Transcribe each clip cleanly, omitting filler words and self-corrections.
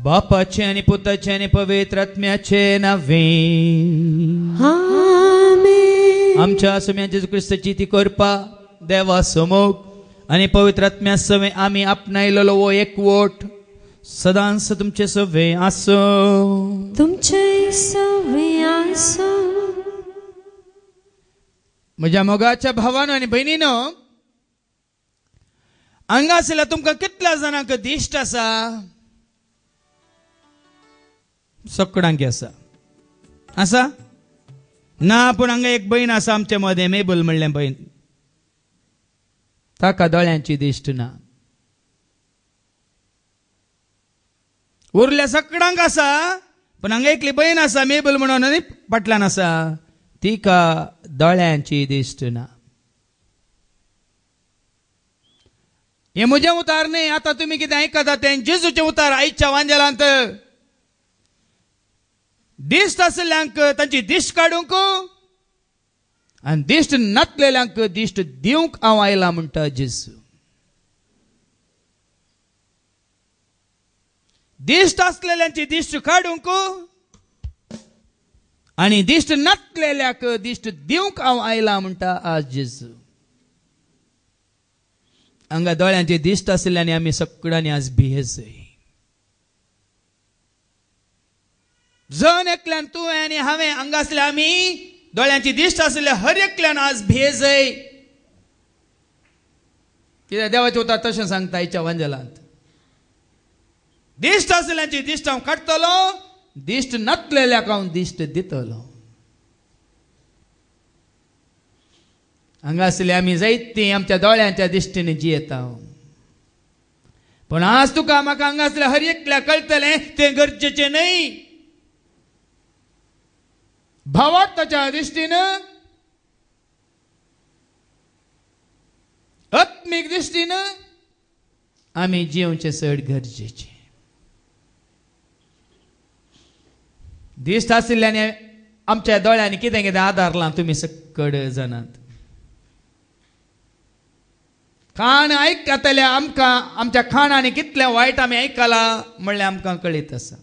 बापाचे आणि पुताचे आणि पवित्र आत्म्याचे नावे. आमेन. आमच्या स्वामी जेजू ख्रिस्ताची ती कृपा देवा समोर आणि पवित्र आत्म्या सवे आम्ही आपणायलेलो वो एकवट सदांच तुमचे सवे आसो. तुमचे सवे आसो. म्हज्या मोगाच्या भावानो आनी भयणीनो, हांगासरल्या तुमकां कितल्या जाणांक दिश्ट आसा? सगळ्यांक आसा. आसा ना? पूण हांगा एक भयण आसा आमचे मदें, मेबल म्हणलें भयण, ताका दोळ्यांची दिश्ट ना. उरल्या सगळ्यांक आसा, पण हांगा एकली भयण आसा मेबल म्हणून आनी फाटल्यान आसा, तिका दोळ्यांची दिश्ट ना. हे म्हजें उतार न्ही. आतां तुमी कितें आयकता तें जेजूचें उतार. आयच्या वांजेलांत दिश्ट आसल्यांक तांची दिश्ट काडूंक आनी दिश्ट नासलेल्यांक दिश्ट दिवंक हांव आयला म्हणटा जेजू. दिश्ट आसलेल्यांची दिश्ट काडूंक आनी दिश्ट नासलेल्यांक दिश्ट दिवंक हांव आयला म्हणटा आज जेजू. हांगा दोळ्यांची दिश्ट आसल्यांनी आमी सगळ्यांनी आज भियेजय. जण एकल्यान तुवें आनी हांवें हांगा आसले आमी दोळ्यांची दिश्ट आसले हर एकल्यान आज भियेजय. कित्याक देवाचें उतर तशें सांगता आयच्या वांजेलांत. दिश्ट आसल्यांची दिश्ट हांव काडटलो, दिश्ट नासलेल्याक हांव दिश्ट दितलो. हांगा आसले आमी जायतीं आमच्या दोळ्यांच्या दिश्टीने जियेता. पण आज तुका म्हाका हांगा आसले हर एकल्या कळटलें तें गरजेचें न्हय. भावार्थाच्या दिश्टीनं, आत्मीक दिश्टीनं आमी जिवचें चड गरजेचें. दिश्ट आशिल्ल्यानी आमच्या दोळ्यांनी कितें कितें आदारलां तुमी सकड जाणात. कान आयकतले आमकां आमच्या कानांनी कितलें वायट आमी आयकलां म्हणलें आमकां कळीत आसा.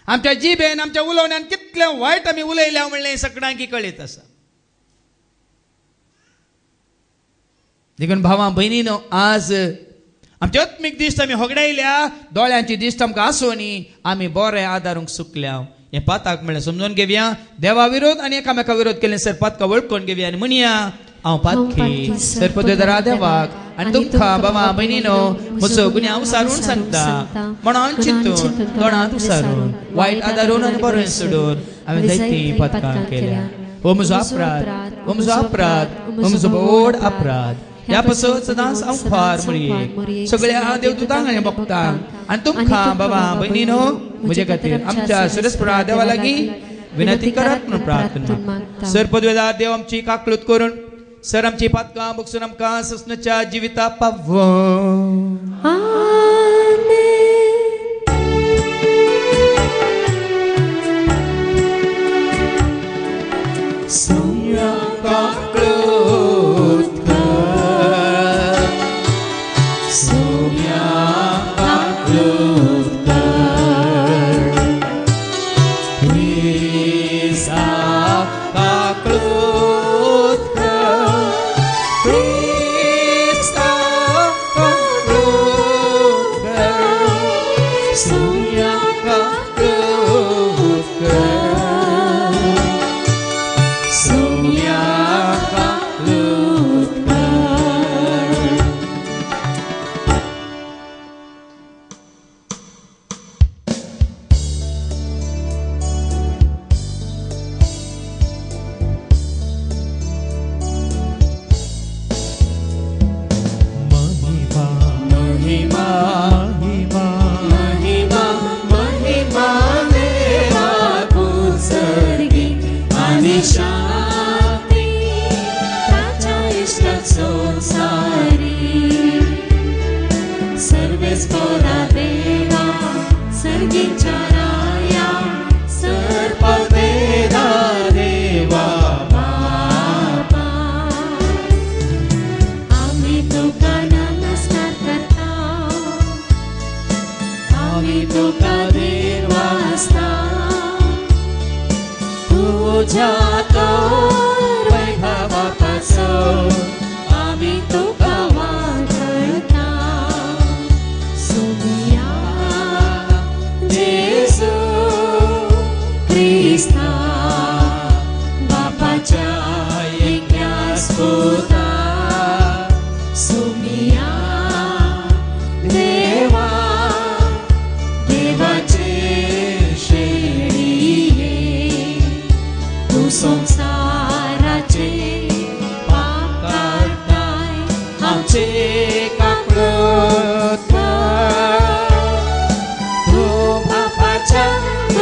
आमच्या जिबेन आमच्या उलोवण्यान कितलें वायट आमी उलयल्या म्हणलें सगळ्यांक कळीत आसा. देखून भावां भयणीनो, आज आमची आत्मीक दिश्ट आमी होगडायल्या, दोळ्यांची दिश्ट आमकां आसोनी आमी बरें आदारूंक सुकल्या. हें पाताक म्हणलें समजून घेवया. देवा विरोध आनी एकामेका विरोध केले सर पातका वळखून घेवया आनी म्हणया, हांव पातकी सरपदरा देवाक आनी तुमकां बाबा भयणीनो म्हजो गुन्यांव उसारून सांगता. मनान चिंतून तोंडांत उसारून वायट आदारून आनी बरें सोडून हांवें जायतीं पातकां केल्या. हो म्हजो अपराध, हो म्हजो अपराध, हो म्हजो व्हड अपराध. ह्या पासून सदांच हांव फार मुळयेक सगळ्या देवदूतांक आनी भक्तांक आनी तुमकां बाबा भयणीनो म्हजे खातीर आमच्या सुरेस्परा देवा लागीं विनंती करात म्हणून प्रार्थना. सर पदवेदार देव आमची काकलूत करून सर आमची पातकां बगसून आमकां ससनाच्या जिविता पावो. सौम्या काकलूत कर, सौम्या काकलूत कर, प्रिसा काकलूत कर, प्रिसा काकलूत तुझ्या तर वैभवापासून आम्ही तुका वाजवता. सोमिया जेजू ख्रिस्ता बापाच्या एकट्याच पुता. सोमिया देवा देवाचे शेळिये तू संसाराचे पाप काढताय आमचे काकळत. तू बापाच्या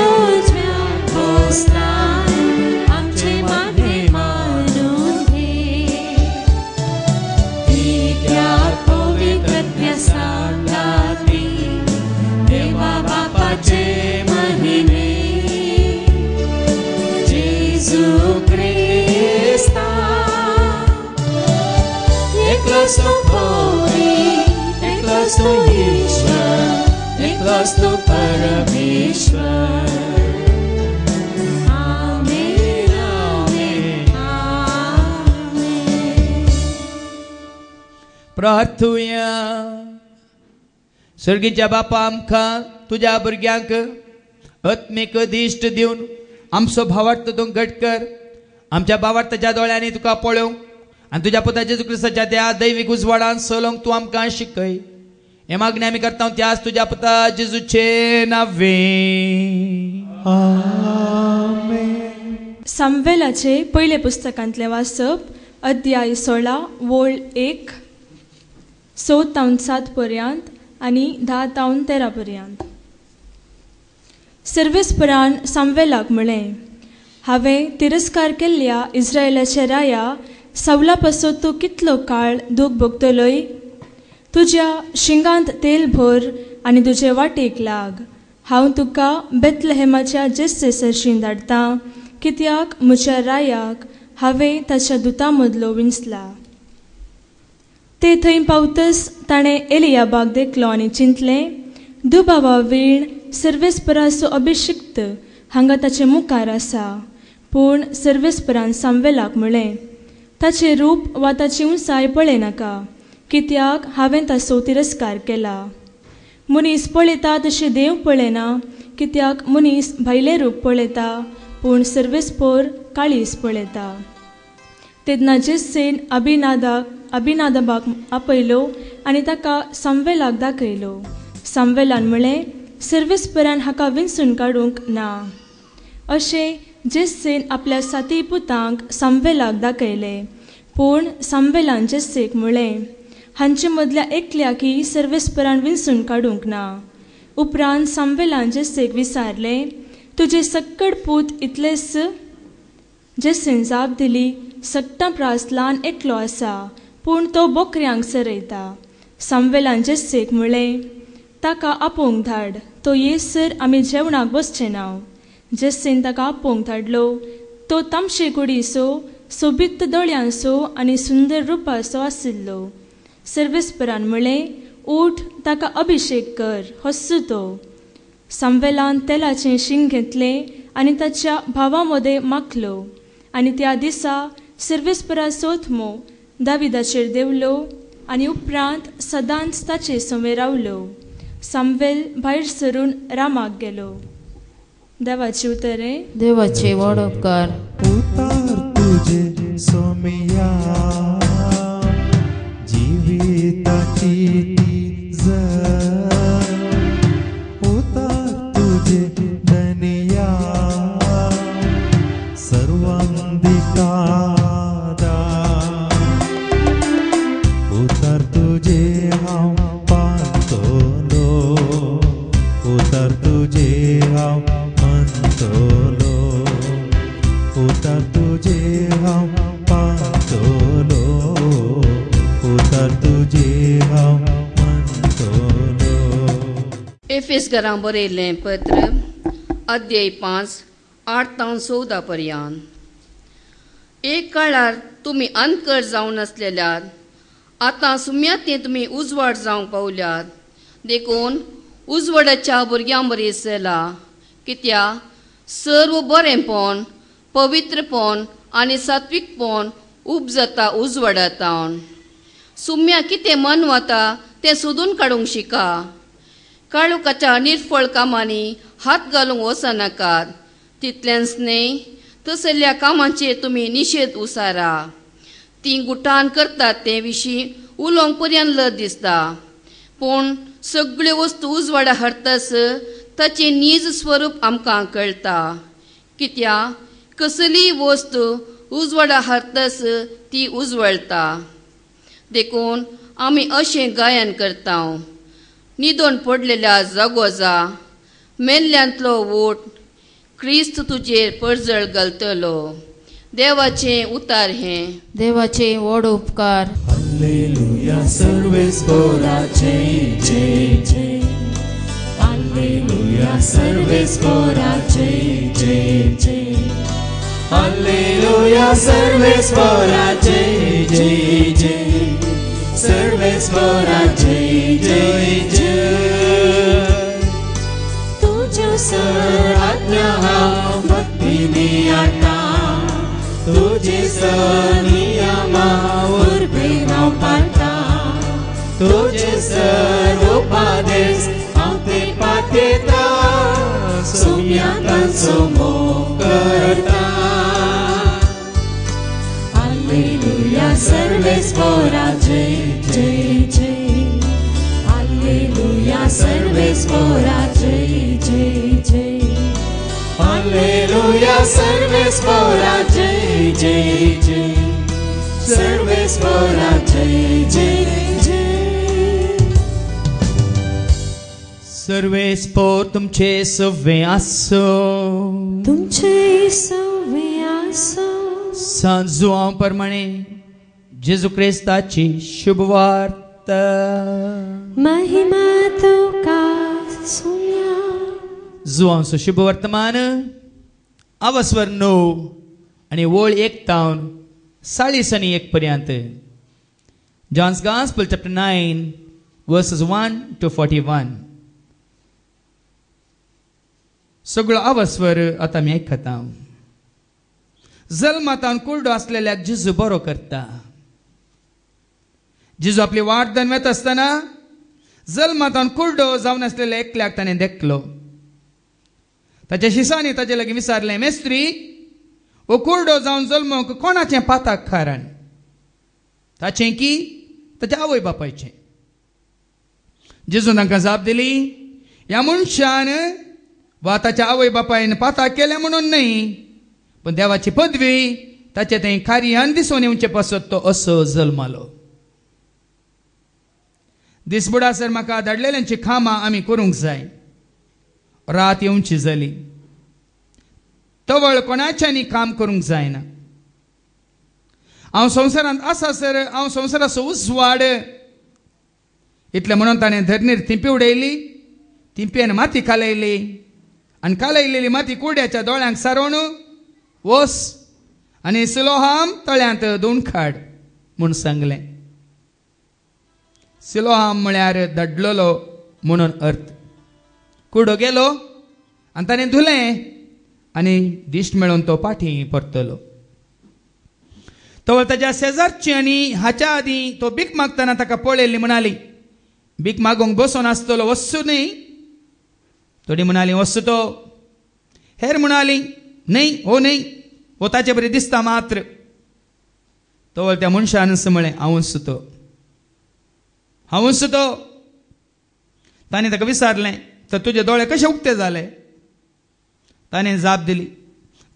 उजव्यात बसलाय आमचे मागे मारून घे. त्या पवित्र सांगाती देवा बापाचे महिमे. जेजू ख्रिस्ता एकलाच तू खरी, एकलाच तू ईश्वर, एकलाच तू परमेश्वर. आमेन, आमेन, आमेन. प्रार्थुया. सर्गीच्या बापा आमकां तुझ्या भुरग्यांक आत्मीक दिश्ट दिवन आमचो भावार्थ तूं घट कर. आमच्या भावार्थाच्या दोळ्यांनी तुका पळोवंक आनी तुझ्या पुता जेजू क्रिस्ताच्या त्या दैवीक उजवाडान चलोवंक तूं आमकां शिकय. हे मागणी आमी करता त्याच तुझ्या पुता जेजूचे नांवे. सामवेलाचे पयले पुस्तकांतले वाचप अध्याय 16 वोळ 1 6 पर्यंत आनी 10 13 पर्यंत. सर्वेस्परान सामवेलाक म्हळें, हांवें तिरस्कार केल्ल्या इस्रायेलाच्या राया सावला पासत तूं कितलो काळ दूख भोगतलोय. तुज्या शिंगांत तेल भर आनी तुजे वाटेक लाग. हांव तुका बेथलेहेमाच्या जेस्से सरशीं धाडटां, कित्याक म्हज्या रायाक हांवें ताच्या दुतां मदलो विंचला. ते थंय पावतच ताणें एलियाबाक देखलो आनी चिंतलें, दुबावा वेळ सर्वेस्पराचो अभिशिक्त हांगा ताचे मुखार आसा. पूण सर्वेस्परान सामवेलाक म्हळें, ताचें रूप वा ताची उंचाय पळयनाका, कित्याक हांवें ताचो तिरस्कार केला. मनीस पळयता तशें देव पळयना, कित्याक मनीस भायलें रूप पळयता, पूण सर्वेस्पर काळीज पळयता. तेन्ना जेस्सेन अभिनादाबाक आपयलो आनी ताका सामवेलाक दाखयलो. सामवेलान म्हळें, सर्वेस्परान हाका विंचून काडूंक ना. अशें जेस्सेन आपल्या 7 पुतांक सामवेलाक दाखयलें. पूण सामवेलान जेस्सेक म्हळें, हांचे मदल्या एकल्याकी सर्वेस्परान विंचून काडूंक ना. उपरांत सामवेलान जेस्सेक विचारलें, तुजे सक्कड पूत इतलेच? जेस्सेन जाप दिली, सक्ता प्रास ल्हान एकलो आसा, पूण तो बोकऱ्यांक चरयता. सामवेलान जेस्सेक म्हळें, ताका आपोवंक धाड, तो येसर आमी जेवणाक बसचें नाव. जेस्सेन ताका आपोवंक धाडलो. तो तामशे कुडीचो, सोबित दोळ्यांचो आनी सुंदर रुपाचो आशिल्लो. सर्वेस्परान म्हळें, उठ, ताका अभिशेक कर, हस्सू तो. सामवेलान तेलाचें शींग घेतलें आनी ताच्या भावा मदें माखलो. आनी त्या दिसा सर्वेस्पराचो आत्मो दाविदाचेर देवलो आनी उपरांत सदांच ताचे सवे रावलो. सामवेल भायर सरून रामाक गेलो. देवाचे उतरे. देवाचे व्हड उपकार. उतार तुझे सोमिया जिविताची तीज. उतार तुझे धनिया सर्वांधिका. उतार तुझे हांव पावतलो. उतार तुझे हांव म्हणटलो. उतार तुझे हांव पावतलो. उतार तुझे हांव म्हणटलो. एफेसकारांक बरयल्लें पत्र अध्याय 5 8 ते 14 पर्यंत. एक काळार तुमी अंधकार जावन आसलेल्यात, आतां सुम्यातें तुमी उजवाड जावंक पावल्यात. देखून उजवाडाच्या भुरग्यां बरी चला, कित्याक सर्व बरेंपण पवित्रपण आनी सात्विकपण उपजता उजवाडातावन. सुम्या कितें मन वता तें सोदून काडूंक शिका. काळुकाच्या निर्फळ कामांनी हात घालूंक वचनाकात. तितलेंच न्हय, तसल्या कामांचेर तुमी निशेध उसारा. ती गुटान करतात ते विशीं उलोवंक पर्यंत लज दिसता. पूण सगळ्यो वस्तू उजवाडा हाडटस ताचें नीज स्वरूप आमकां कळटा. कित्याक कसलीय वस्त उजवाडा हाडटस ती उजवळटा. देखून आमी अशें गायन करता. न्हिदोन पडलेल्या जागोजा, मेल्ल्यांतलो ओट, क्रिस्त तुजेर पडजळ घालतलो. देवाचें उतार हें. देवाचे व्हड उपकार. Alleluia, सर्वेस्पराचे जय जय. Alleluia, सर्वेस्पराचे जय जय. Alleluia, सर्वेस्पराचे जय जय. सर्वेस्पराचे जय जय. तुझ्या सर आज्ञा हांव भक्तीने आटा. तुझे नियमा उर्बे हांव पाळटा. तुझे सर उपदेश हांव ते पातयता. सुम्या तांचो मोग करता. Alleluia, सर्वेस्पराचे जय जय. Alleluia, सर्वेस्पराचे जय जय. Alleluia, सर्वेस्पराचे जय जय. सर्वेस्पराचे जय जय. सर्वेस्पोर तुमचे सव्वे आसो. तुमचे सव्वे आसो. सांजुआं प्रमाणे जेजू क्रिस्ताची शुभवार्त. महिमा तुका सुम्या. जुआंचो शुभ वर्तमान अवस्वर 9 आणि वोळ 1 तावन 40 आनी 1 पर्यंत. John's gospel chapter 9 verses 1 to 41. सगळो अवस्वर आतां आमी आयकता. जल्मातावन कुर्डो आसलेल्याक जेजू बरो करता. जेजू आपली वाट दनवेत आसतना जल्मातावन कुर्डो जावन आसलेल्या एकल्याक ताणें देखलो. ताच्या शिसांनी ताचे लागीं विचारलें, मेस्त्री, हो कुर्डो जावन जल्मोवंक कोणाचें पाताक कारण? ताचें की ताच्या आवय बापायचें? जेजू तांकां जाप दिली, ह्या मनशान वा ताच्या आवय बापायन पाताक केलें म्हणून न्हय, पण देवाची पदवी ताचे थंय कार्यान दिसून येवचें पासत तो असो जल्मालो. दिसबुडासर म्हाका धाडलेल्यांची खामां आमी करूंक जाय. रात येवची जाली, तवळ कोणाच्यानी काम करूंक जायना. हांव संवसारांत आसा सर, हांव संवसाराचो उजवाड. इतलें म्हणून ताणें धरणीर तिंपी उडयली. तिंपयेन माती कालयली आनी कालयलेली माती कुड्याच्या दोळ्यांक सारोवन वस आनी सिलोहाम तळ्यांत धुवन काड म्हूण सांगलें. सिलोहाम म्हळ्यार दडलोलो म्हणून अर्थ. कुडो गेलो आनी ताणें धुलें आनी दिश्ट मेळोवन तो फाटीं परतलो. तवळ ताच्या शेजारची आनी हाच्या आदीं तो भीक मागतना ताका पळयल्ली म्हणाली, भीक मागोंक बसून आसतलो, वस्सू न्ही? थोडी म्हणाली वस्सू तो. हेर म्हणाली न्हय, हो न्हय, हो ताचे बरें दिसता मात्र. तवळ त्या मनशान म्हळें, हांवूच तो, हांवूच तो. ताणें ताका विचारलें, तर तुजे दोळे कशे उक्ते जाले? ताणें जाप दिली,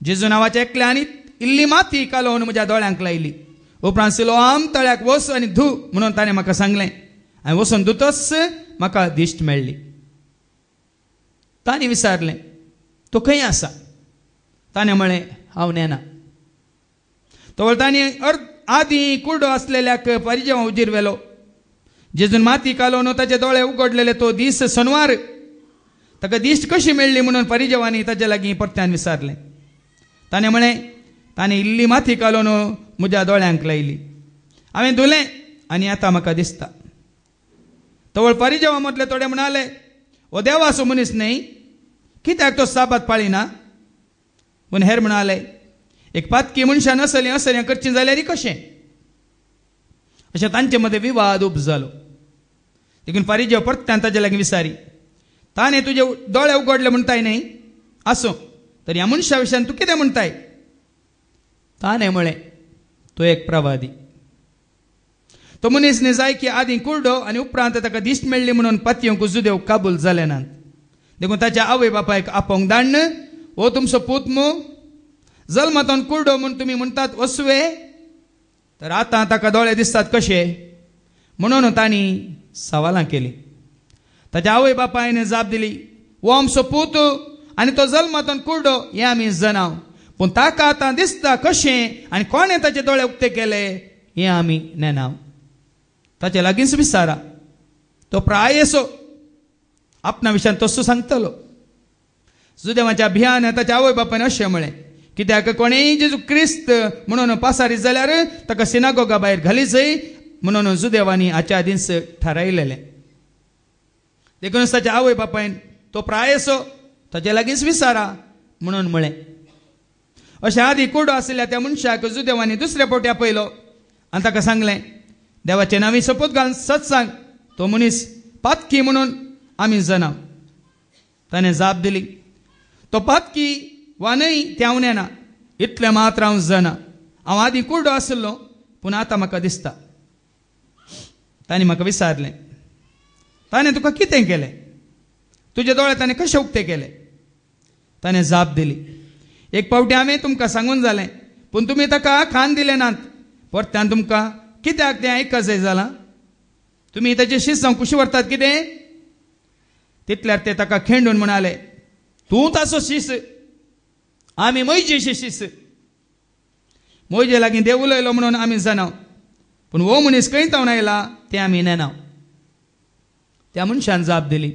जेजू नांवाच्या एकल्यानी इल्ली माती कालोवन म्हज्या दोळ्यांक लायली. उपरांत सिलोआम तळ्याक वच आनी धू म्हणून ताणें म्हाका सांगलें. हांवें वचून धुतस म्हाका दिश्ट मेळ्ळी. ताणें विचारलें, तो खंय आसा? ताणें म्हळें, हांव नेना. तवळ ताणें आदीं कुर्डो आसलेल्याक परिजेवा उजीर व्हेलो. जेजून माती कालोवन ताचे दोळे उगडलेले तो दीस शनवार. ताका दिश्ट कशी मेळ्ळी म्हणून परिजेवांनी ताचे लागीं परत्यान विचारलें. ताणें म्हळें, ताणें इल्ली माती कालोवन म्हज्या दोळ्यांक लायली. हांवें धुलें आनी आतां म्हाका दिसता. तवळ परिजेवा मदले थोडे म्हणाले, हो देवाचो मनीस न्हय, कित्याक तो साबात पाळिना? पूण हेर म्हणाले, एक पातकी मनशान असलें करचें जाल्यार कशें अशें तांचे मदें विवाद उपजालो. देखून फारीजेव परत्यान ताचे लागीं विचारी, ताणें तुजे दोळे उगडले म्हणटाय न्ही, आसूं तर ह्या मनशा विशयान तूं कितें म्हणटाय? ताणें म्हळें, तो एक प्रवादी. तो मनीस न्ही जाय की आदीं कुर्डो आनी उपरांत ताका दिश्ट मेळ्ळी म्हणून पातयेवंक जुदेव काबूल जाले नात. देखून ताच्या आवय बापायक आपोवंक धाडन, हो तुमचो पूत मू जल्मातून कुर्डो म्हूण तुमी म्हणटात वसुवे, तर आतां ताका दोळे दिसतात कशे म्हणून तांणी सवालां केलीं. ताच्या आवय बापायन जाप दिली, हो आमचो पूत आनी तो जल्मातून कुर्डो हें आमी जाणाव, पूण ताका आतां दिसता कशें आनी कोणें ताचे दोळे उक्ते केले हें आमी नेनाव. ताचे लागींच विचारा, तो प्रायेसो आपणा विशयान तसो सांगतलो. जुदेवाच्या भियान ताच्या आवय बापायन अशें म्हळें, कित्याक कोणेय जेजू क्रिस्त म्हणून पासारीत जाल्यार ताका सिनागोगा भायर घालीचय म्हणून जुदेवांनी आच्या दीस थारायलेलें. देखून ताच्या आवय बापायन तो प्रायेसो ताचे लागींच विचारा म्हणून म्हळें. अशें आदीं कुर्डो आशिल्ल्या त्या मनशाक जुदेवांनी दुसऱ्या फावटी आपयलो आनी ताका सांगलें, देवाचे नांवी सपोत घालून सच सांग, तो मनीस पातकी म्हणून आमी जाणाव. ताणें जाप दिली, तो पातकी वा न्हय तें हांव नेना, इतलें मात्र हांव जाणा. हांव आदीं कुर्डो आशिल्लो पूण आतां म्हाका दिसता. ताणें म्हाका विचारलें, ताणें तुका कितें केलें? तुजे दोळे ताणें कशे उक्ते केले? ताणें जाप दिली, एक फावटी हांवें तुमकां सांगून जालें, पूण तुमी ताका खाण दिले नात. परत्यान तुमकां कित्याक तें आयका जाय जालां? तुमी ताचे शीस जावं कुशी व्हरतात कितें? तितल्यार ते ताका खेंडून म्हणाले, तूं ताचो शीस, आमी मोयजेचे शीस. मोयजे लागीं देव उलयलो म्हणून आमी जाणाव, पूण हो मनीस खंय तावन आयला तें आमी नेनाव. त्या मनशान जाप दिली,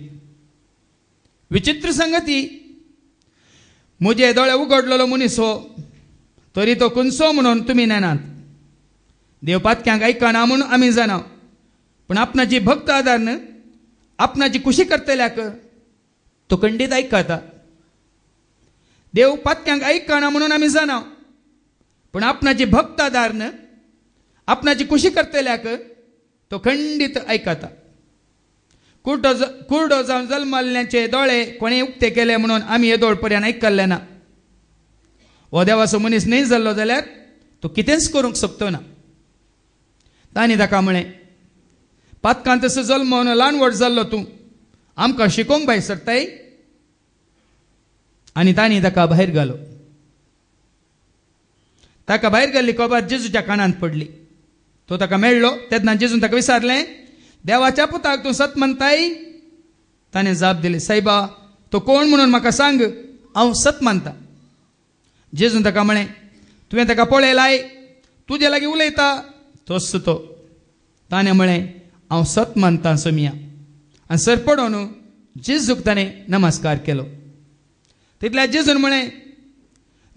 विचित्र संगती, म्हजे दोळे उगडलेलो मनीस हो, तरी तो कुंचो म्हणून तुमी नेनात. देव पातक्यांक आयकना म्हणून आमी जाणाव, पूण आपणाची भक्त आदारन आपणाची कुशी करतल्याक तो खंडीत आयकता. देव पातक्यांक आयकना म्हणून आमी जाणाव, पूण आपणाची भक्त आदारन आपणाची कुशी करतल्याक तो खंडीत आयकता. कुर्डो जावन जल्मल्ल्याचे दोळे कोणें उक्ते केले म्हणून आमी येदोळ पर्यंत आयकल्ले ना. हो देवाचो मनीस न्हय जाल्लो जाल्यार तो कितेंच करूंक शकतो ना. तांणी ताका म्हळें, पातकांत तसो जल्मोवन ल्हान व्हड जाल्लो तूं, आमकां शिकोवंक भायर सरताय? आनी तांणी ताका भायर घालो. ताका भायर घाल्ली कोबार जेजूच्या कानांत पडली. तो ताका मेळ्ळो तेन्ना जेजून ताका विचारलें, देवाच्या पुताक तूं सत म्हणटाय? ताणें जाप दिली, सायबा तो कोण म्हणून म्हाका सांग, हांव सत मानतां. जेजून ताका म्हळें, तुवें ताका पळयलाय, तुजे लागीं उलयता तोच तो. ताणें म्हळें, हांव सत मानतां सोमिया. आनी सर पडोवन जेजूक ताणें नमस्कार केलो. तितल्यात जेजून म्हळें,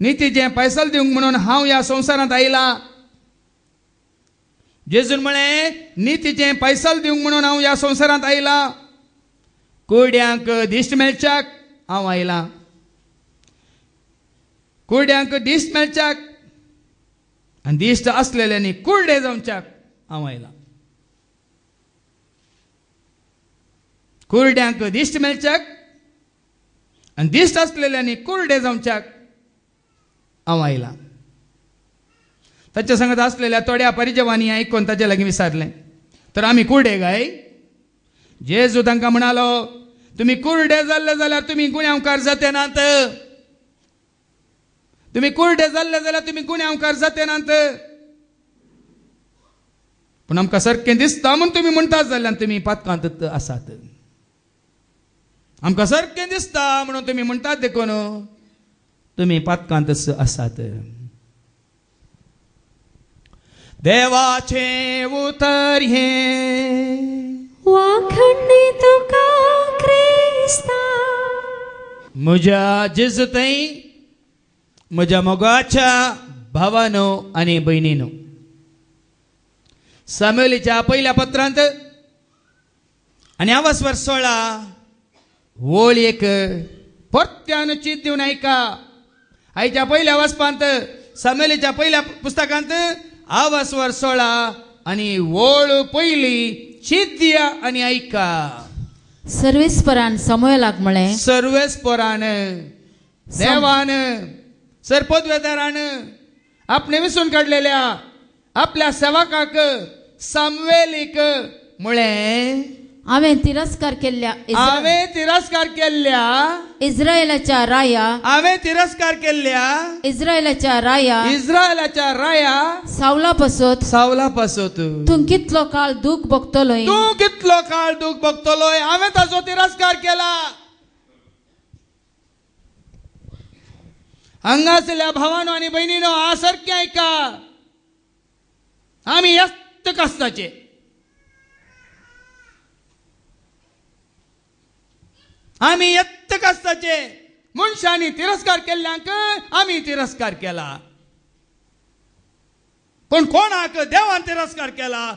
नितीचें पैसल दिवंक म्हणून हांव ह्या संवसारांत आयला. जेजून म्हळें, नितीचें पैसल दिवंक म्हणून हांव ह्या संवसारांत आयला. कुर्ड्यांक दिश्ट मेळच्याक हांव आयला. कुर्ड्यांक दिश्ट मेळच्याक आनी दिश्ट आसलेल्यांनी कुर्डे जावच्याक हांव आयला. कुर्ड्यांक दिश्ट मेळच्याक आनी दिश्ट आसलेल्यांनी कुर्डे जावच्याक हांव आयला. ताच्या सांगत आसलेल्या थोड्या परिजवांनी आयकून ताचे लागीं विचारलें, तर आमी कुर्डे गाय? जेजू तांकां म्हणालो, तुमी कुर्डे जाल्ले जाल्यार तुमी गुन्यांवकार जाते नात. तुमी कुर्डे जाल्ले जाल्यार तुमी गुन्यांवकार जाते नात. पूण आमकां सारकें दिसता म्हूण तुमी म्हणटात जाल्यार तुमी पातकांत आसात. आमकां सारकें दिसता म्हणून तुमी म्हणटात देखून तुमी पातकांतच आसात. देवाचे उतर हे वाखणी तुका क्रिस्ता. म्हज्या जेजूतय, म्हज्या मोगाच्या भावानो आनी भयणीनो, सामुएलीच्या पयल्या पत्रांत आनी आवाजवर 16 वळी एक परत्यान चीत दिवन आयका. आयच्या पयल्या वाचपांत सामुएलीच्या पहिल्या पुस्तकांत आवासवर 16 आणि ओळ पहिली चिद्या आणि ऐका. सर्वेस्परान समूएलाक म्हळें, सर्वेस्परान देवान सरपदवेदारान आपणे विसून काडलेल्या आपल्या सेवकाक सामुएलीक म्हळें, हांवें तिरस्कार केल्ल्या इस्रायेलाच्या राया सावला पासत तूं कितलो काळ दूख भोगतलोय. हांवें ताचो तिरस्कार केला. हांगासरल्या भावानो आनी भयणीनो, आ सारकें ऐका. आमी यस्त कास्ताचे, आमी यत्त कास्ताचे. मनशांनी तिरस्कार केल्ल्यांक आमी तिरस्कार केला, पण कोणाक देवान तिरस्कार केला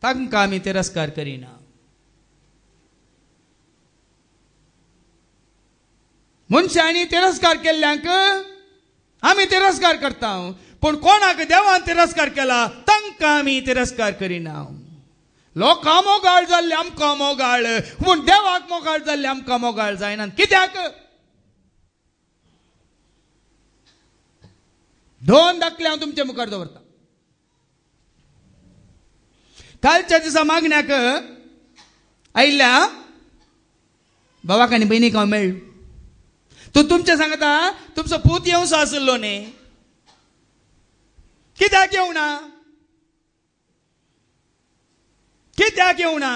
तांकां आमी तिरस्कार करिना. मनशांनी तिरस्कार केल्ल्यांक आमी तिरस्कार करता, पण कोणाक देवान तिरस्कार केला तांकां आमी तिरस्कार करिना. लोकां मोगाळ जाल्ले आमकां मोगाळ, पूण देवाक मोगाळ जाल्ले आमकां मोगाळ जायना. कित्याक? 2 दाखले हांव तुमचे मुखार दवरता. कालच्या दिसा मागण्याक आयिल्ल्या भावाक आनी भयणीक हांव मेळ्ळो. तूं तुमचें सांगता तुमचो पूत येवचो आसलो न्ही, कित्याक येवना? कित्याक येवना?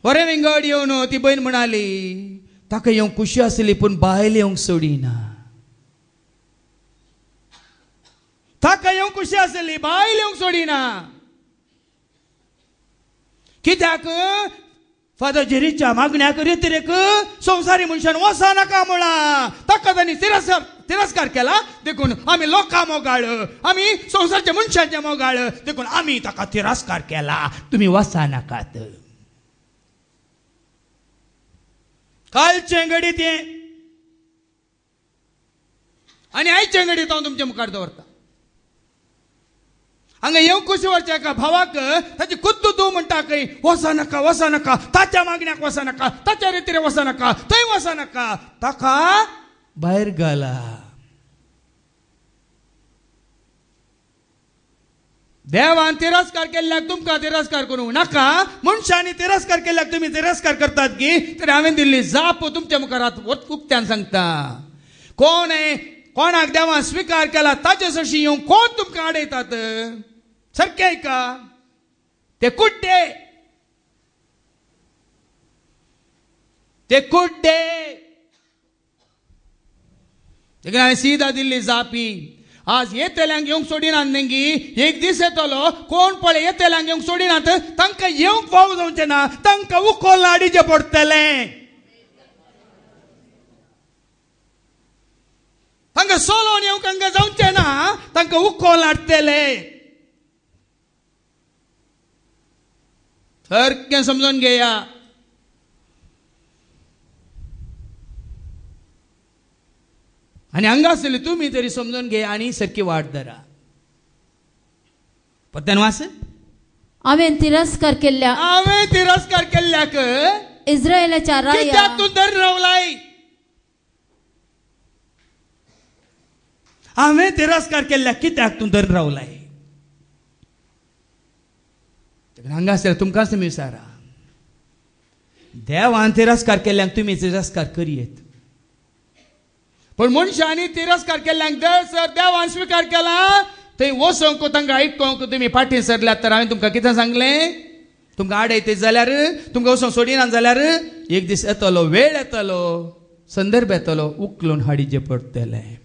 बरें विंगड येवन ती भयण म्हणाली ताका येवंक खुशी आसली, पूण बायल येवंक सोडिना. ताका येवंक खुशी आसली, बायल येवंक सोडिना. कित्याक? फादर जेरीच्या मागण्याक रितीरेक संवसारी मनशान वसा नाका म्हणला. ताका तांणी तिरस्कार केला, देखून आमी लोकां मोगाळ, आमी संवसारच्या मनशांचे मोगाळ, देखून आमी ताका तिरस्कार केला. तुमी वसा नाकात. कालचें घडीत हें आनी आयचें घडीत हांव तुमच्या मुखार दवरता. हांगा येवंक कशी व्हरचें एका भावाक ताची कुद्द तूं म्हणटा खंय वसा नाका, ताच्या मागण्याक वसा नाका, ताच्या रितीरे वसा नाका, थंय वसा नाका, ताका भायर घाला. देवान तिरस्कार केल्ल्याक तुमकां तिरस्कार करूंक नाका. मनशांनी तिरस्कार केल्ल्याक तुमी तिरस्कार करतात की, तरी हांवें दिल्ली जाप तुमच्या मुखारांत उक्त्यान सांगता. कोणाक देवान स्विकार केला ताचे सशी येवंक कोण तुमकां आडयतात? सारकें ऐका. ते कुड्डे, देखून हांवें सीदा दिल्ली जापी. आज येतेल्यांक येवंक सोडिनात नेंगी. एक दीस येतलो कोण पळय येतेल्यांक येवंक सोडिनात, तांकां येवंक फाव जावचें ना, तांकां उखोल हाडिचें पडटलें. तांकां सोलोन येवंक हांगा जावचें ना, तांकां उखोल हाडटले. सारकें समजून घेया. आनी हांगा आसतली तुमी तरी समजून घेया आनी सारकी वाट धरा. पत्त्यान वास. हांवें तिरस्कार केल्ल्याक इस्रायेलाच्या कित्याक तूं धरून रावलाय? हांवें तिरस्कार केल्ल्याक कित्याक तूं धरून रावलाय? हांगा आसल्यार तुमकांच तुमी विचारा. देवान तिरस्कार केल्ल्याक तुमी तिरस्कार करियेत, पण मनशांनी तिरस्कार केल्ल्याक जर देवान स्विकार केला थंय वचोंक तांकां आयकोंक तुमी फाटीं सरल्यात. तर हांवें तुमकां कितें सांगलें? तुमकां आडयते जाल्यार, तुमकां वचोंक सोडिनात जाल्यार एक दीस येतलो, वेळ येतलो, संदर्भ येतलो, उखलून हाडिचें पडटलें.